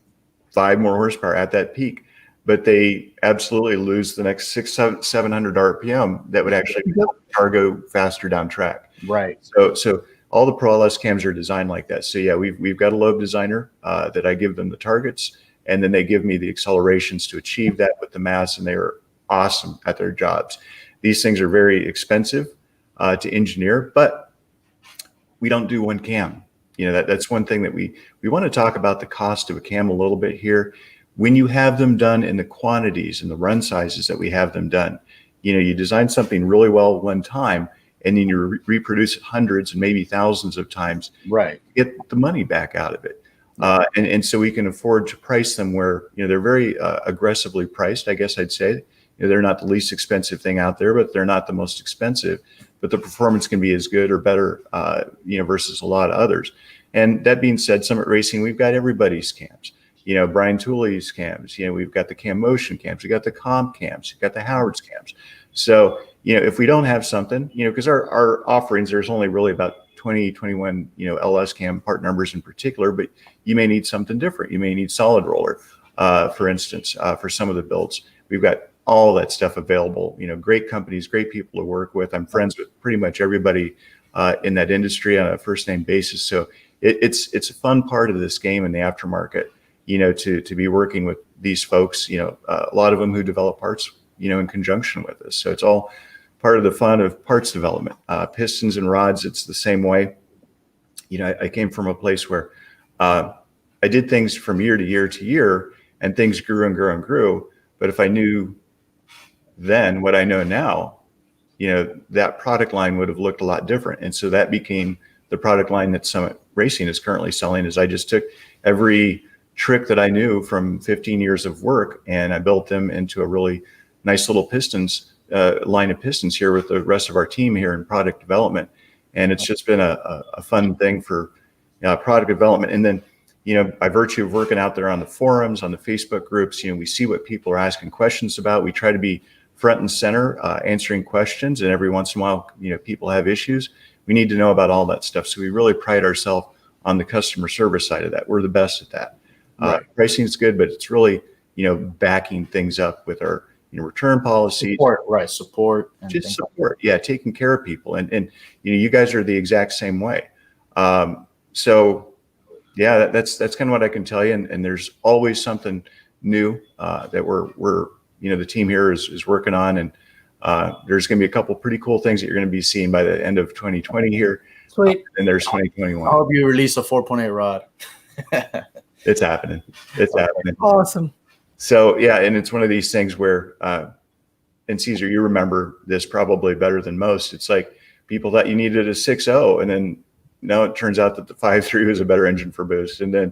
5 more horsepower at that peak, but they absolutely lose the next 700 RPM that would actually help the car go faster down track. Right. So all the Pro LS cams are designed like that. So we've got a lobe designer that I give them the targets, and then they give me the accelerations to achieve that with the mass, and they are awesome at their jobs. These things are very expensive to engineer, but we don't do one cam. That's one thing that we want to talk about, the cost of a cam a little bit here. When you have them done in the quantities and the run sizes that we have them done, you design something really well one time, and then you reproduce it hundreds and maybe thousands of times. Right. Get the money back out of it. And so we can afford to price them where, they're very aggressively priced, I guess I'd say. They're not the least expensive thing out there, but they're not the most expensive. But the performance can be as good or better, versus a lot of others. And that being said, Summit Racing, we've got everybody's cams. Brian Tooley's cams. We've got the Cam Motion cams. We've got the Comp cams. We've got the Howard's cams. So, if we don't have something, because our offerings, there's only really about 20, 21, LS cam part numbers in particular, but you may need something different. You may need solid roller, for instance, for some of the builds. We've got all that stuff available, great companies, great people to work with. I'm friends with pretty much everybody in that industry on a first name basis. So it's a fun part of this game in the aftermarket, to be working with these folks, a lot of them who develop parts, in conjunction with us. So it's all part of the fun of parts development. Pistons and rods, it's the same way. I came from a place where I did things from year to year to year, and things grew and grew and grew. But if I knew then what I know now, that product line would have looked a lot different. And so that became the product line that Summit Racing is currently selling. Is I just took every trick that I knew from 15 years of work, and I built them into a really nice little pistons line of pistons here with the rest of our team here in product development. And it's just been a fun thing for product development. And then, by virtue of working out there on the forums, on the Facebook groups, we see what people are asking questions about. We try to be front and center, answering questions. And every once in a while, people have issues. We need to know about all that stuff. So we really pride ourselves on the customer service side of that. We're the best at that. Pricing is good, but it's really, backing things up with our, return policies. Support. Just support. Yeah. Taking care of people. And you guys are the exact same way. So yeah, that's kind of what I can tell you. And there's always something new that we're the team here is working on, and there's going to be a couple pretty cool things that you're going to be seeing by the end of 2020 here. Sweet. And there's 2021. I hope you release a 4.8 rod. It's happening. It's happening. Awesome. So yeah, and it's one of these things where, and Cesar, you remember this probably better than most. It's like people thought you needed a 6.0, and then no, it turns out that the 5.3 was a better engine for boost. And then,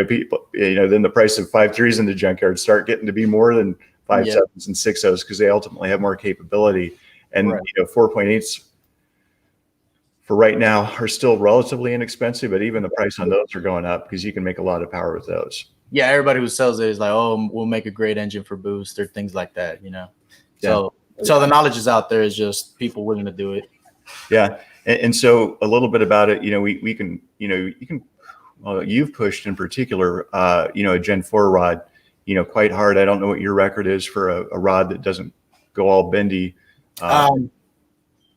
people, then the price of 5.3s in the junkyard start getting to be more than 5.7s and 6.0s because they ultimately have more capability. And 4.8s for right now are still relatively inexpensive, but even the price on those are going up because you can make a lot of power with those. Yeah, everybody who sells it is like, oh, we'll make a great engine for boost or things like that, So the knowledge is out there. Is just people willing to do it. Yeah, and so a little bit about it. We can you can. Well, you've pushed in particular, a Gen 4 rod, quite hard. I don't know what your record is for a rod that doesn't go all bendy.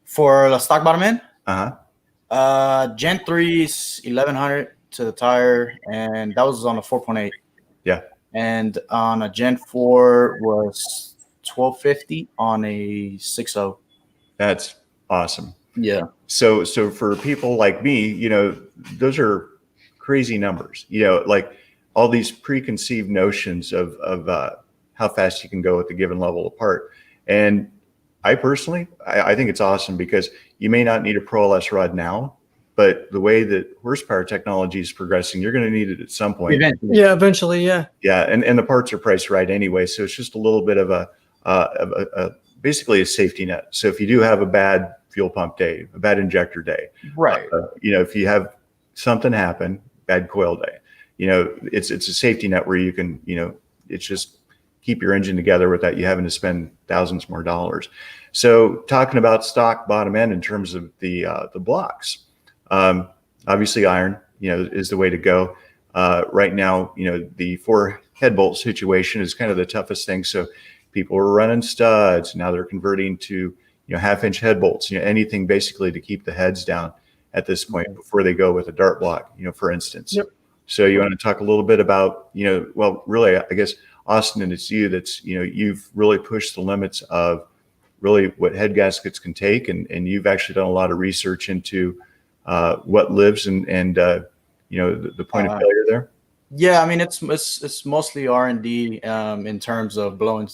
For the stock bottom end, Uh-huh. Gen 3's 1100 to the tire, and that was on a 4.8. Yeah. And on a Gen 4 was 1250 on a 6.0. That's awesome. Yeah. So for people like me, those are crazy numbers, like all these preconceived notions of how fast you can go at the given level of part. And I personally, I think it's awesome because you may not need a Pro LS rod now, but the way that horsepower technology is progressing, you're going to need it at some point. Eventually. Yeah. Yeah. And the parts are priced right anyway. So it's just a little bit of basically a safety net. So if you do have a bad fuel pump day, a bad injector day, right. If you have something happen, bad coil day, it's a safety net where you can, it's just keep your engine together without you having to spend thousands more dollars. So talking about stock bottom end in terms of the blocks, obviously iron, is the way to go. Right now, the 4 head bolt situation is kind of the toughest thing. So people are running studs. Now they're converting to, 1/2-inch head bolts, anything basically to keep the heads down at this point before they go with a dart block, for instance. Yep. So you want to talk a little bit about, well, really, I guess, Austin, and it's you that's, you've really pushed the limits of really what head gaskets can take. And you've actually done a lot of research into what lives and the point of failure there. Yeah, I mean it's mostly R&D in terms of blowing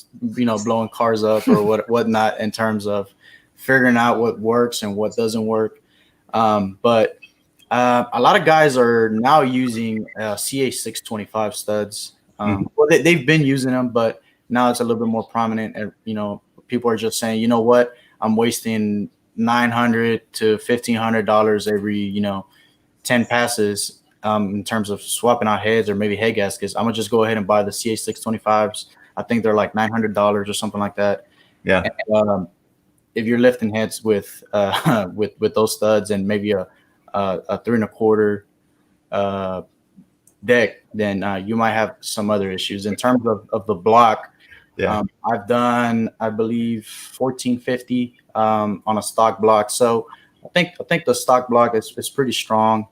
cars up or whatnot in terms of figuring out what works and what doesn't work. But a lot of guys are now using CA625 studs. Well, they've been using them, but now it's a little bit more prominent. And people are just saying, you know what, I'm wasting $900 to $1,500 every 10 passes. In terms of swapping out heads or maybe head gaskets, I'm gonna just go ahead and buy the CA625s. I think they're like $900 or something like that. Yeah. And, if you're lifting heads with those studs and maybe a 3 1/4 deck, then you might have some other issues in terms of the block. Yeah. I've done, I believe, 1450 on a stock block. So I think the stock block is pretty strong.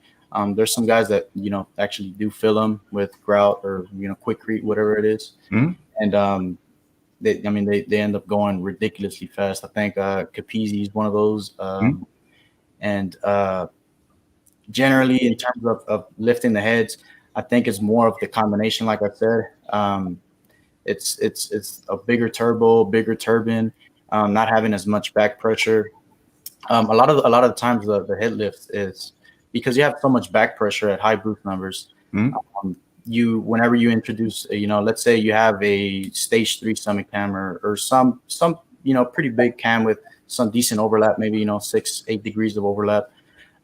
There's some guys that actually do fill them with grout or quickcrete, whatever it is, and they end up going ridiculously fast. I think Capizzi is one of those, and generally in terms of lifting the heads, I think it's more of the combination. Like I said, it's a bigger turbo, bigger turbine, not having as much back pressure. A lot of the times the head lift is because you have so much back pressure at high boost numbers. Whenever you introduce, let's say you have a stage 3 stomach cam or some pretty big cam with some decent overlap, maybe 6-8 degrees of overlap,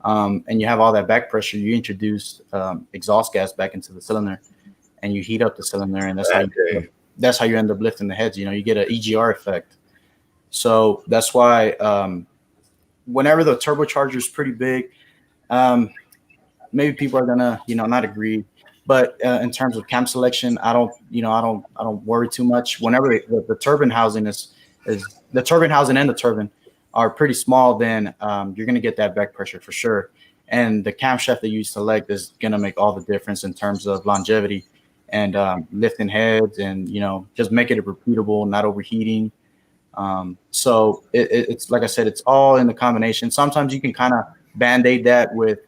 and you have all that back pressure, you introduce exhaust gas back into the cylinder, and you heat up the cylinder, and that's how you end up lifting the heads. You get an EGR effect. So that's why whenever the turbocharger is pretty big, maybe people are gonna not agree, but in terms of cam selection, I don't worry too much. Whenever the turbine housing is the turbine housing and the turbine are pretty small, then you're gonna get that back pressure for sure, and the camshaft that you select is gonna make all the difference in terms of longevity and lifting heads, and just make it repeatable, not overheating. So it's like I said, it's all in the combination. Sometimes you can kind of band-aid that with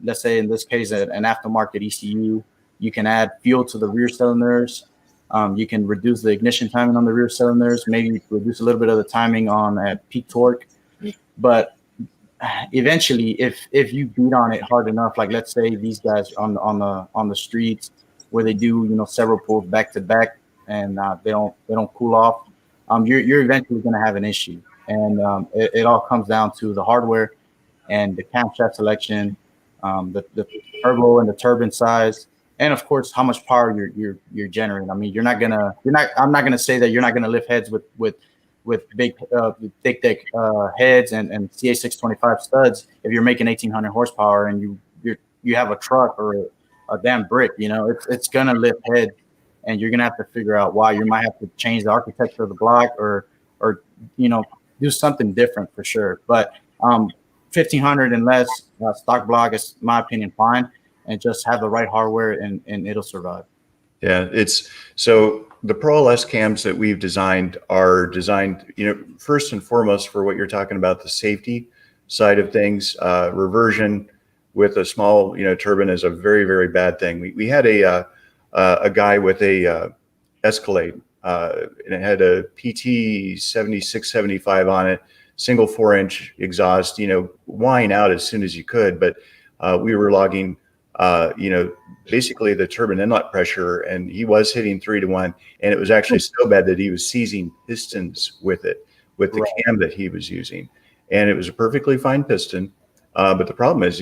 let's say in this case an aftermarket ECU. You can add fuel to the rear cylinders. You can reduce the ignition timing on the rear cylinders, maybe reduce a little bit of the timing on at peak torque. But eventually, if you beat on it hard enough, like let's say these guys on the streets where they do several pulls back to back, and they don't cool off, you're eventually going to have an issue. And it all comes down to the hardware and the camshaft selection, the turbo and the turbine size, and of course how much power you're generating. I mean, I'm not gonna say that you're not gonna lift heads with big thick heads and CA625 studs if you're making 1800 horsepower and you have a truck or a damn brick. It's gonna lift heads, and you're gonna have to figure out why. You might have to change the architecture of the block or do something different for sure. But 1500 and less stock block is, my opinion, fine, and just have the right hardware and it'll survive. Yeah, so the Pro LS cams that we've designed are designed, first and foremost for what you're talking about, the safety side of things. Reversion with a small, turbine is a very, very bad thing. We had a guy with a Escalade, and it had a PT 7675 on it, single 4-inch exhaust, whine out as soon as you could, but we were logging basically the turbine inlet pressure, and he was hitting 3 to 1, and it was actually so bad that he was seizing pistons with the cam that he was using, and it was a perfectly fine piston, but the problem is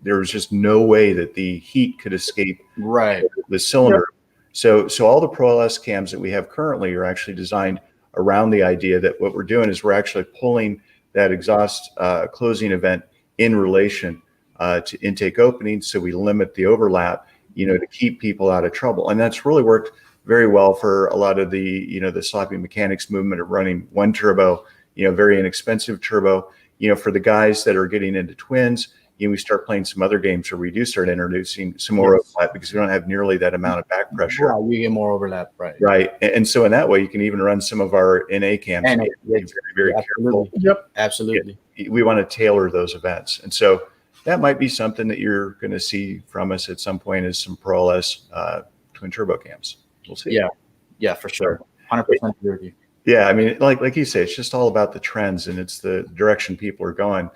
there was just no way that the heat could escape the cylinder. So all the Pro LS cams that we have currently are actually designed around the idea that what we're doing is we're actually pulling that exhaust closing event in relation to intake opening, so we limit the overlap, to keep people out of trouble. And that's really worked very well for a lot of the, the sloppy mechanics movement of running one turbo, very inexpensive turbo. For the guys that are getting into twins, we start playing some other games where we do start introducing some more overlap because we don't have nearly that amount of back pressure. Right, you get more overlap, right? Right, and so in that way, you can even run some of our NA cams. Very, very careful. Yep, absolutely. We want to tailor those events, and so that might be something that you're going to see from us at some point, is some Pro LS twin turbo cams. We'll see. Yeah, for sure. 100% agree with you. Yeah, I mean, like you say, it's just all about the trends, and it's the direction people are going,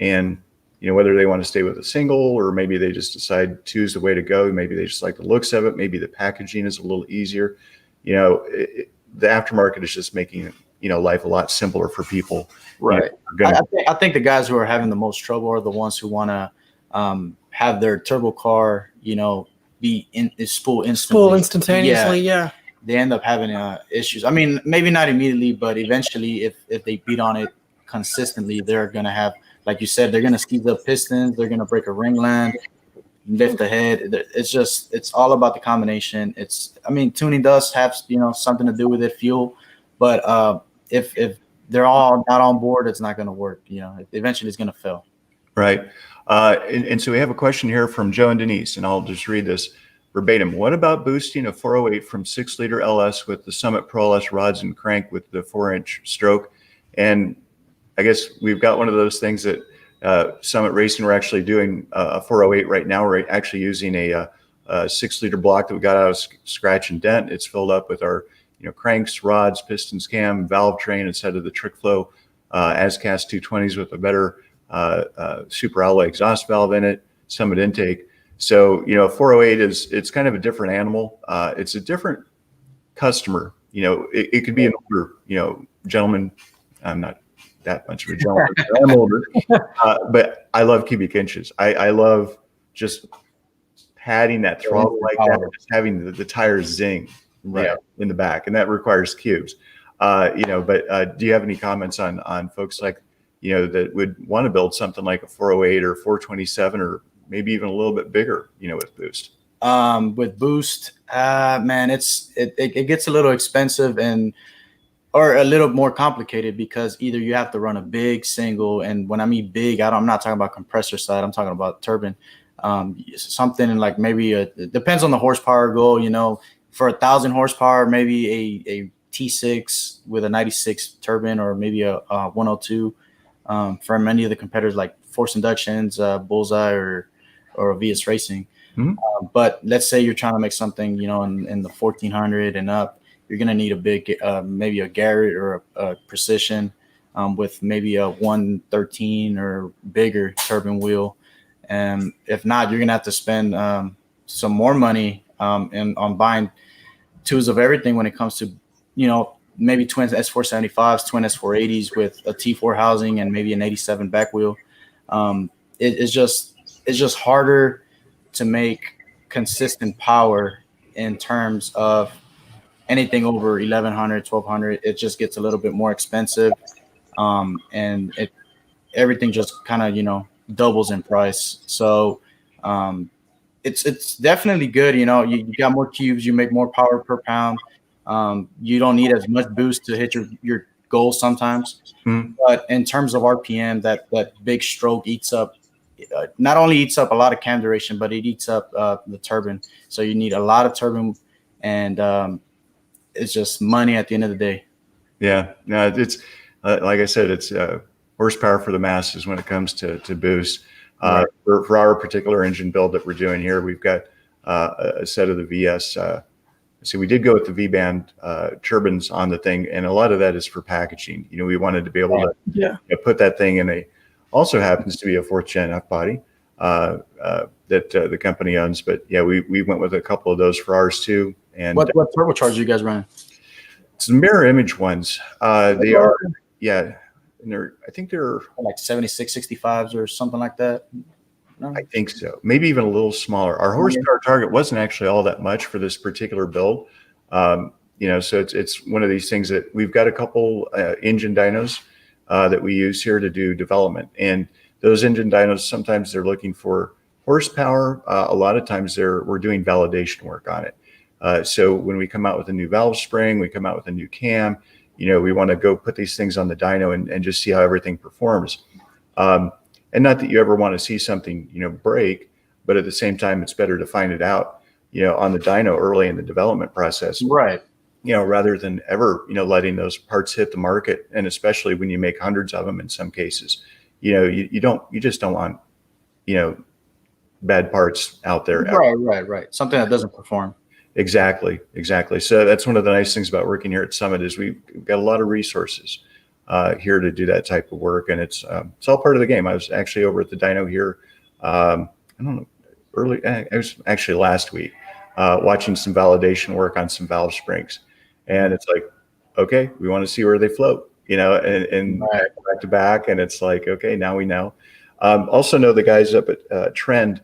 and whether they want to stay with a single, or maybe they just decide 2 is the way to go. Maybe they just like the looks of it. Maybe the packaging is a little easier. The aftermarket is just making life a lot simpler for people. Right. I think the guys who are having the most trouble are the ones who want to have their turbo car, be spool instantaneously. Yeah. They end up having issues. I mean, maybe not immediately, but eventually, if they beat on it consistently, they're gonna have, like you said, they're gonna squeeze up pistons, they're gonna break a ringland, lift the head. It's all about the combination. Tuning does have something to do with it, fuel, but if they're all not on board, it's not gonna work. Eventually it's gonna fail. Right. And so we have a question here from Joe and Denise, and I'll just read this verbatim. What about boosting a 408 from 6-liter LS with the Summit Pro LS rods and crank with the 4-inch stroke? And I guess we've got one of those things that Summit Racing, we're actually doing a 408 right now. We're actually using a 6-liter block that we got out of scratch and dent. It's filled up with our cranks, rods, pistons, cam, valve train instead of the trick flow ASCAS 220s with a better super alloy exhaust valve in it, Summit intake. So 408 it's kind of a different animal. It's a different customer. It could be an older gentleman. I'm not that much of a gentleman. I'm older, but I love cubic inches. I love just padding that throttle like that, and just having the tires zing in the back, and that requires cubes. But do you have any comments on folks like that would want to build something like a 408 or 427 or maybe even a little bit bigger, with boost? With boost, man, it gets a little expensive or a little more complicated, because either you have to run a big single, and when I mean big, I'm not talking about compressor side, I'm talking about turbine. Something like maybe it depends on the horsepower goal. For 1,000 horsepower, maybe a T6 with a 96 turbine, or maybe a 102. For many of the competitors like Force Inductions, Bullseye, or VS Racing. Mm-hmm. But let's say you're trying to make something, in the 1,400 and up, you're going to need a big, maybe a Garrett or a Precision with maybe a 113 or bigger turbine wheel. And if not, you're going to have to spend some more money on buying tools of everything when it comes to, maybe twin S475s, twin S480s with a T4 housing and maybe an 87 back wheel. It's just harder to make consistent power in terms of anything over 1100, 1200. It just gets a little bit more expensive, and everything just kind of doubles in price. So it's definitely good. You got more cubes, you make more power per pound. You don't need as much boost to hit your goals sometimes. But in terms of RPM, that big stroke eats up, not only eats up a lot of cam duration, but it eats up the turbine. So you need a lot of turbine, and it's just money at the end of the day. Yeah, no, it's like I said, it's horsepower for the masses when it comes to boost. Right. For our particular engine build that we're doing here, we've got a set of the VS. So we did go with the V-band turbines on the thing, and a lot of that is for packaging. We wanted to be able to put that thing in also happens to be a 4th gen F body that the company owns. But yeah, we went with a couple of those for ours too. And what turbochargers are you guys running? It's the mirror image ones. They are, yeah. And I think they're like 7665s or something like that. No? I think so. Maybe even a little smaller. Our horsepower target wasn't actually all that much for this particular build. So it's one of these things that we've got a couple engine dynos that we use here to do development. And those engine dynos, sometimes they're looking for horsepower. A lot of times we're doing validation work on it. So when we come out with a new valve spring, we come out with a new cam, we want to go put these things on the dyno and just see how everything performs. And not that you ever want to see something, break, but at the same time, it's better to find it out, on the dyno early in the development process. Right. Rather than ever, letting those parts hit the market. And especially when you make hundreds of them in some cases, you just don't want, bad parts out there. Right. Something that doesn't perform. Exactly. So that's one of the nice things about working here at Summit is we've got a lot of resources here to do that type of work, and it's all part of the game. I was actually over at the dyno here. I don't know, I was actually last week watching some validation work on some valve springs, and it's like, okay, we want to see where they float, and back to back, and it's like, okay, now we know. Also know the guys up at Trend.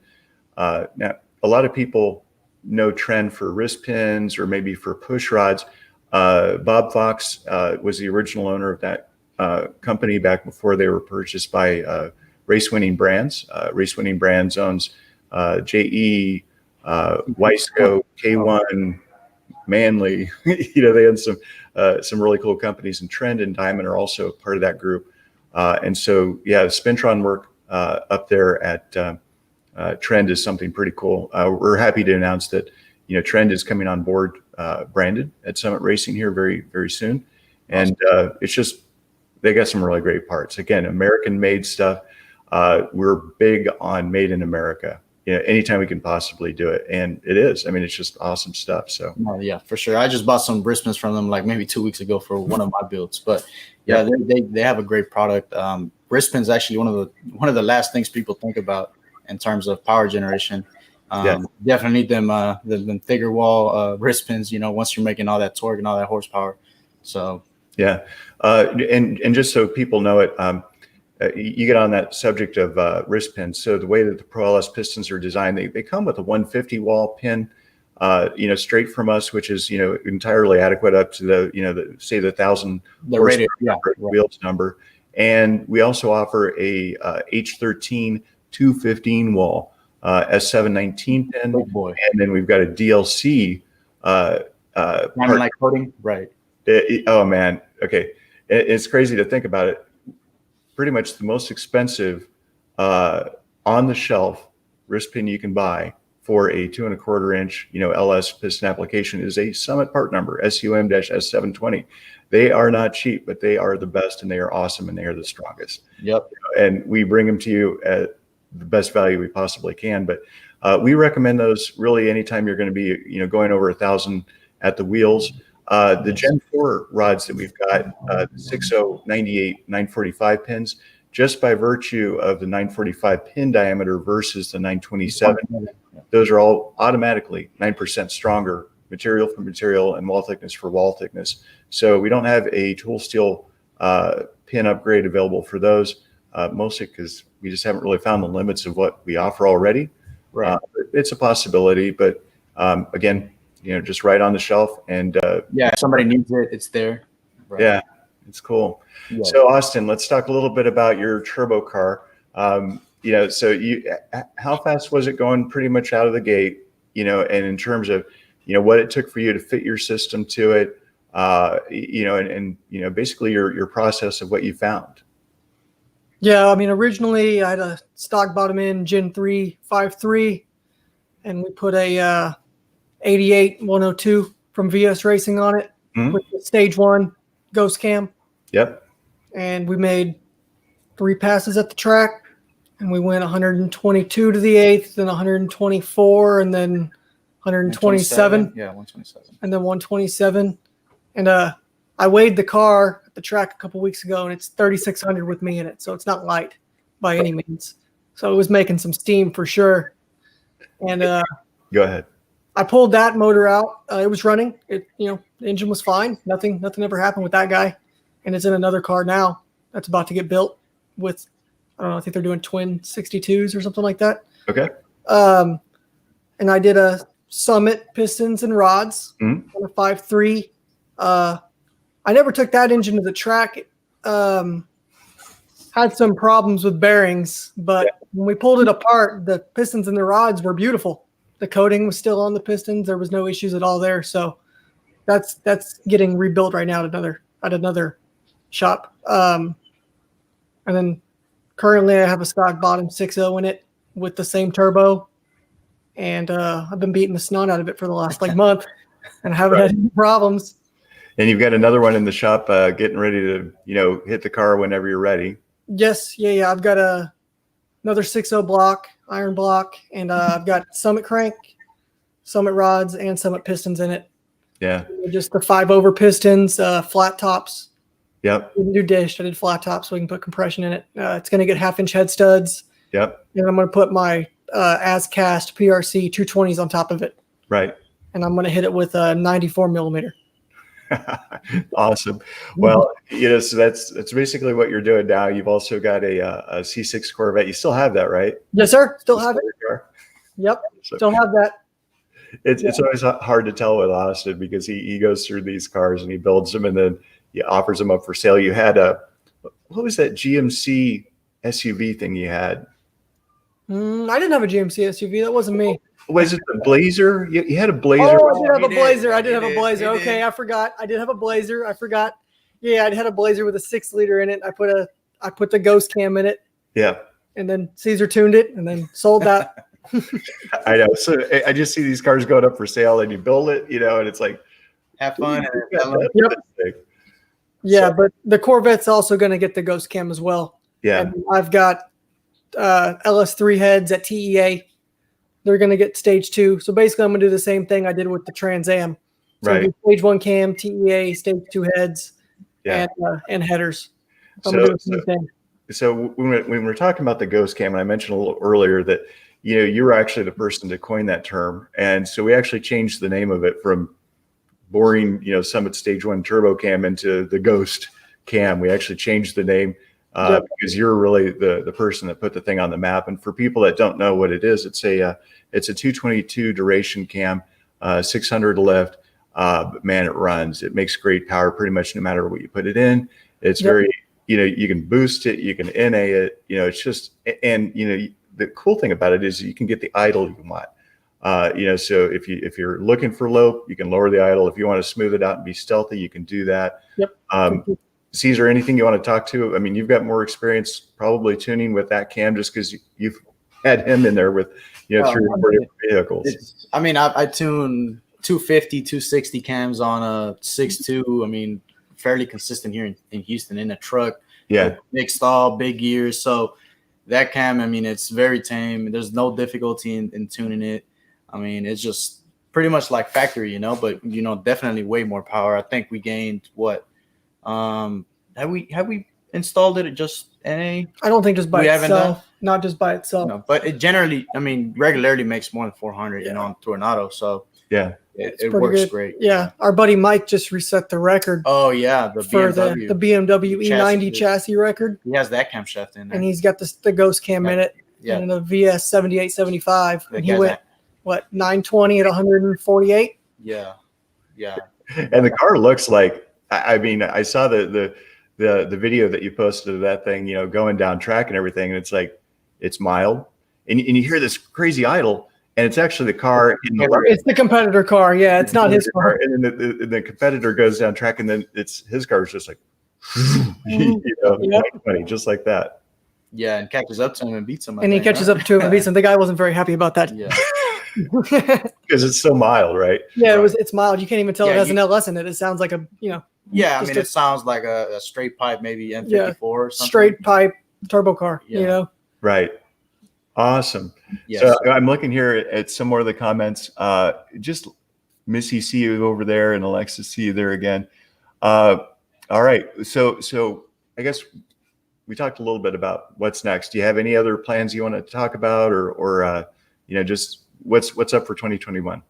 Now, a lot of people know Trend for wrist pins or maybe for push rods. Bob Fox was the original owner of that company back before they were purchased by Race Winning Brands. Race Winning Brands owns JE, Weisco, K1, Manley. They own some really cool companies, and Trend and Diamond are also part of that group. And so, yeah, the Spintron work up there at Trend is something pretty cool. We're happy to announce that Trend is coming on board branded at Summit Racing here very, very soon. And it's just, they got some really great parts. Again, American made stuff. We're big on made in America, anytime we can possibly do it. And it is, it's just awesome stuff. So yeah, for sure. I just bought some wristbands from them like maybe 2 weeks ago for one of my builds, but yeah, they have a great product. Wristbands actually one of the last things people think about in terms of power generation. Definitely need them thicker wall wristbands, once you're making all that torque and all that horsepower. So yeah, and just so people know it, you get on that subject of wrist pins. So the way that the Pro LS pistons are designed, they come with a 150 wall pin, straight from us, which is entirely adequate up to the the 1,000 rated wheels number. And we also offer a H13 215 wall S719 pin. Oh boy. And then we've got a DLC like coating, right? Oh man, okay. It's crazy to think about it. Pretty much the most expensive on the shelf wrist pin you can buy for a 2 1/4 inch LS piston application is a Summit part number SUM-S720. They are not cheap, but they are the best, and they are awesome, and they are the strongest. Yep. And we bring them to you at the best value we possibly can. But we recommend those really anytime you're going to be going over 1,000 at the wheels. The Gen 4 rods that we've got, 60, 98, 945 pins, just by virtue of the 945 pin diameter versus the 927, those are all automatically 9% stronger material for material and wall thickness for wall thickness. So we don't have a tool steel pin upgrade available for those. mostly because we just haven't really found the limits of what we offer already. Right. It's a possibility, but again, just right on the shelf. And if somebody needs it, it's there. Right. Yeah, it's cool. Yeah. So Austin, let's talk a little bit about your turbo car. How fast was it going pretty much out of the gate, and in terms of, what it took for you to fit your system to it, basically your process of what you found. Yeah, I mean, originally I had a stock bottom end Gen 3 5.3, and we put a 88 102 from VS Racing on it with the stage 1 ghost cam. Yep. And we made 3 passes at the track, and we went 122 to the 8th, then 124, and then 127. Yeah, 127. And then 127. And I weighed the car at the track a couple weeks ago, and it's 3,600 with me in it. So it's not light by any means. So it was making some steam for sure. And go ahead. I pulled that motor out. It was running. The engine was fine. Nothing ever happened with that guy. And it's in another car now that's about to get built with, I don't know, I think they're doing twin 62s or something like that. Okay. And I did a Summit pistons and rods on a 5.3. I never took that engine to the track. Had some problems with bearings, but when we pulled it apart, the pistons and the rods were beautiful. The coating was still on the pistons. There was no issues at all there. So that's getting rebuilt right now at another shop. And then currently I have a stock bottom 6.0 in it with the same turbo. And I've been beating the snot out of it for the last month and haven't had any problems. And you've got another one in the shop getting ready to, hit the car whenever you're ready. Yes. Yeah. I've got another 6.0 block, iron block, and I've got Summit crank, Summit rods, and Summit pistons in it. Yeah. Just the 5-over pistons, flat tops. Yep. Didn't do dished. I did flat tops so we can put compression in it. It's going to get 1/2-inch head studs. Yep. And I'm going to put my as cast PRC 220s on top of it. Right. And I'm going to hit it with a 94 millimeter. Awesome. Well, so that's basically what you're doing now. You've also got a C6 Corvette. You still have that, right? Yes, sir. Still have it. Yep. So, still have that. It's always hard to tell with Austin because he goes through these cars and he builds them and then he offers them up for sale. You had what was that GMC SUV thing you had? I didn't have a GMC SUV. That wasn't me. Was it the Blazer? You had a Blazer. Oh, I did have a Blazer. I did have a Blazer. Okay, I forgot. I did have a Blazer. I forgot. Yeah, I had a Blazer with a 6-liter in it. I put the ghost cam in it. Yeah. And then Cesar tuned it and then sold that. I know. So I just see these cars going up for sale and you build it, and it's like, have fun. Yep. Yeah, but the Corvette's also going to get the ghost cam as well. Yeah. And I've got LS3 heads at TEA. They're going to get stage 2. So basically I'm going to do the same thing I did with the Trans Am. So right. Stage 1 cam, TEA, stage 2 heads, and headers. So when we were talking about the ghost cam, and I mentioned a little earlier that, you were actually the person to coin that term. And so we actually changed the name of it from boring, Summit stage 1 turbo cam into the ghost cam. We actually changed the name because you're really the person that put the thing on the map. And for people that don't know what it is, it's a 222 duration cam, 600 lift. But man, it runs. It makes great power pretty much no matter what you put it in. It's very, you can boost it, you can NA it, it's just, and the cool thing about it is you can get the idle you want. So if you're looking for low, you can lower the idle. If you want to smooth it out and be stealthy, you can do that. Yep. Cesar, anything you want to talk to? I mean, you've got more experience probably tuning with that cam just because you've had him in there with, 3 or 4 different vehicles. I tune 250, 260 cams on a 6.2. Fairly consistent here in Houston in a truck. Yeah. Big stall, big gears. So that cam, it's very tame. There's no difficulty in tuning it. It's just pretty much like factory, but definitely way more power. I think we gained what? Have we installed it at just NA? I don't think just by itself. Not just by itself. No, but it generally, regularly makes more than 400, on Toronado. So yeah. It pretty works good. great. Yeah, our buddy Mike just reset the record Oh yeah, the for BMW. the BMW E90 Chassis. chassis record, He has that camshaft in there. and he's got the ghost cam in it, Yeah. and a VS 7875, The and he guy's went what 920 at 148. Yeah. And the car looks like, I mean, I saw the video that you posted of that thing, you know, going down track and everything, and it's like, it's mild, and you hear this crazy idle, and it's actually the car in the It's the competitor car. Yeah, it's not his car. And then the competitor goes down track, and then his car is just like, you know, Yep. like funny, just like that. Yeah, and catches up to him and beats him. And he catches up to him and beats him. The guy wasn't very happy about that. Yeah. Because it's so mild, right? Yeah, it's mild. You can't even tell Yeah, it has an LS in it. It sounds like a Yeah, I Just mean, a- it sounds like a straight pipe, maybe N54 or something. straight pipe turbo car. Yeah. You know, Right. Awesome. Yes. So I'm looking here at some more of the comments. Just Missy, see you over there, and Alexis, see you there again. All right. So I guess we talked a little bit about what's next. Do you have any other plans you want to talk about, or you know, just what's up for 2021?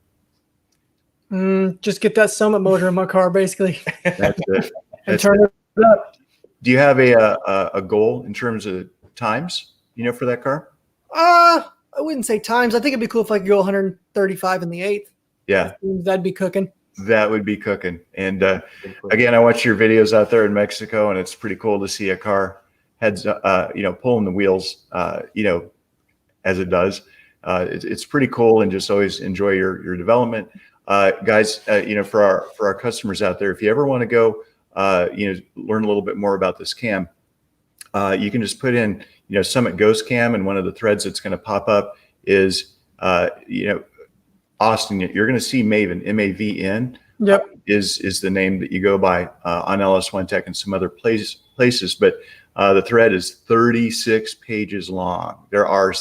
just get that Summit motor in my car, basically, That's it. and That's turn it up. Do you have a goal in terms of times, you know, for that car? I wouldn't say times. I think it'd be cool if I could go 135 in the eighth. Yeah, That'd be cooking. that would be cooking. And again, I watch your videos out there in Mexico, and it's pretty cool to see a car heads, you know, pulling the wheels, you know, as it does. It's pretty cool, and just always enjoy your development, guys. You know, for our customers out there, if you ever want to go, you know, learn a little bit more about this cam, you can just put in, you know, Summit Ghost Cam, and one of the threads that's going to pop up is, you know, Austin. You're going to see Maven, MAVN. Yep. Is the name that you go by on LS1 Tech and some other places. But the thread is 36 pages long. There are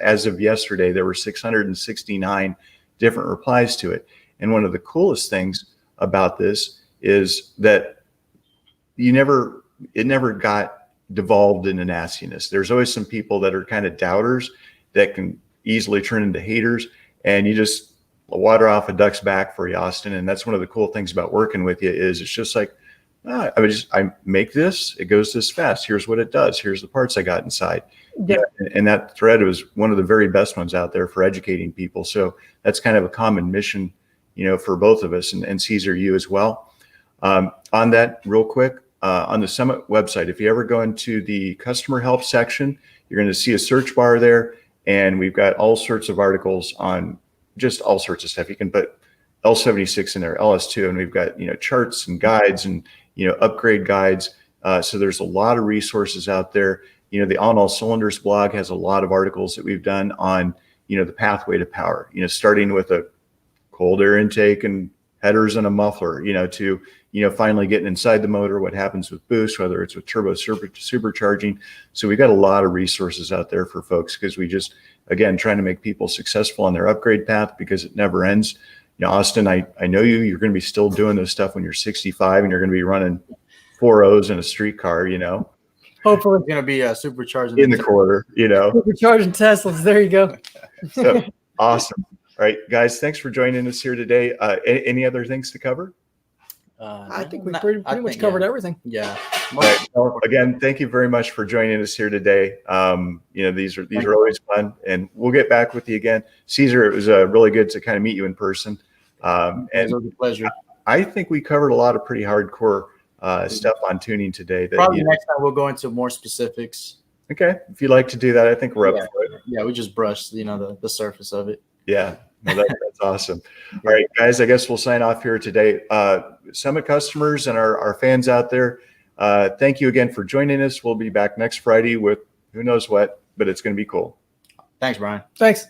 as of yesterday, there were 669 different replies to it. And one of the coolest things about this is that it never got devolved into nastiness. There's always some people that are kind of doubters that can easily turn into haters, and you just water off a duck's back for you, Austin. And that's one of the cool things about working with you is it's just like, I make this, it goes this fast. Here's what it does. Here's the parts I got inside. Yeah. And that thread was one of the very best ones out there for educating people. So that's kind of a common mission, you know, for both of us, and Cesar, you as well. On that real quick, on the Summit website, if you ever go into the customer help section, you're going to see a search bar there, and we've got all sorts of articles on just all sorts of stuff. You can put L76 in there, LS2, and we've got, you know, charts and guides and, you know, upgrade guides. So there's a lot of resources out there. You know, the On All Cylinders blog has a lot of articles that we've done on, you know, the pathway to power, you know, starting with a cold air intake and headers and a muffler, you know, to, you know, finally getting inside the motor, what happens with boost, whether it's with turbo supercharging. So we got a lot of resources out there for folks, because we just, again, trying to make people successful on their upgrade path, because it never ends. You know, Austin, I know you're going to be still doing this stuff when you're 65, and you're going to be running 4.0s in a street car, you know. Hopefully, It's going to be supercharging In the quarter, you know. supercharging Teslas. There you go. So awesome. All right, guys, thanks for joining us here today. Any other things to cover? I think we pretty much covered everything. Yeah. All right. Well, again, thank you very much for joining us here today. You know, these are always fun, and we'll get back with you again. Cesar, it was really good to kind of meet you in person. And It was a pleasure. I think we covered a lot of pretty hardcore stuff on tuning today. Probably next time we'll go into more specifics. Okay, if you'd like to do that, I think we're up for it. Yeah, we just brushed, you know, the surface of it. Yeah, no, that's awesome. All right, guys, I guess we'll sign off here today. Summit customers and our fans out there, thank you again for joining us. We'll be back next Friday with who knows what, but it's going to be cool. Thanks, Brian. Thanks.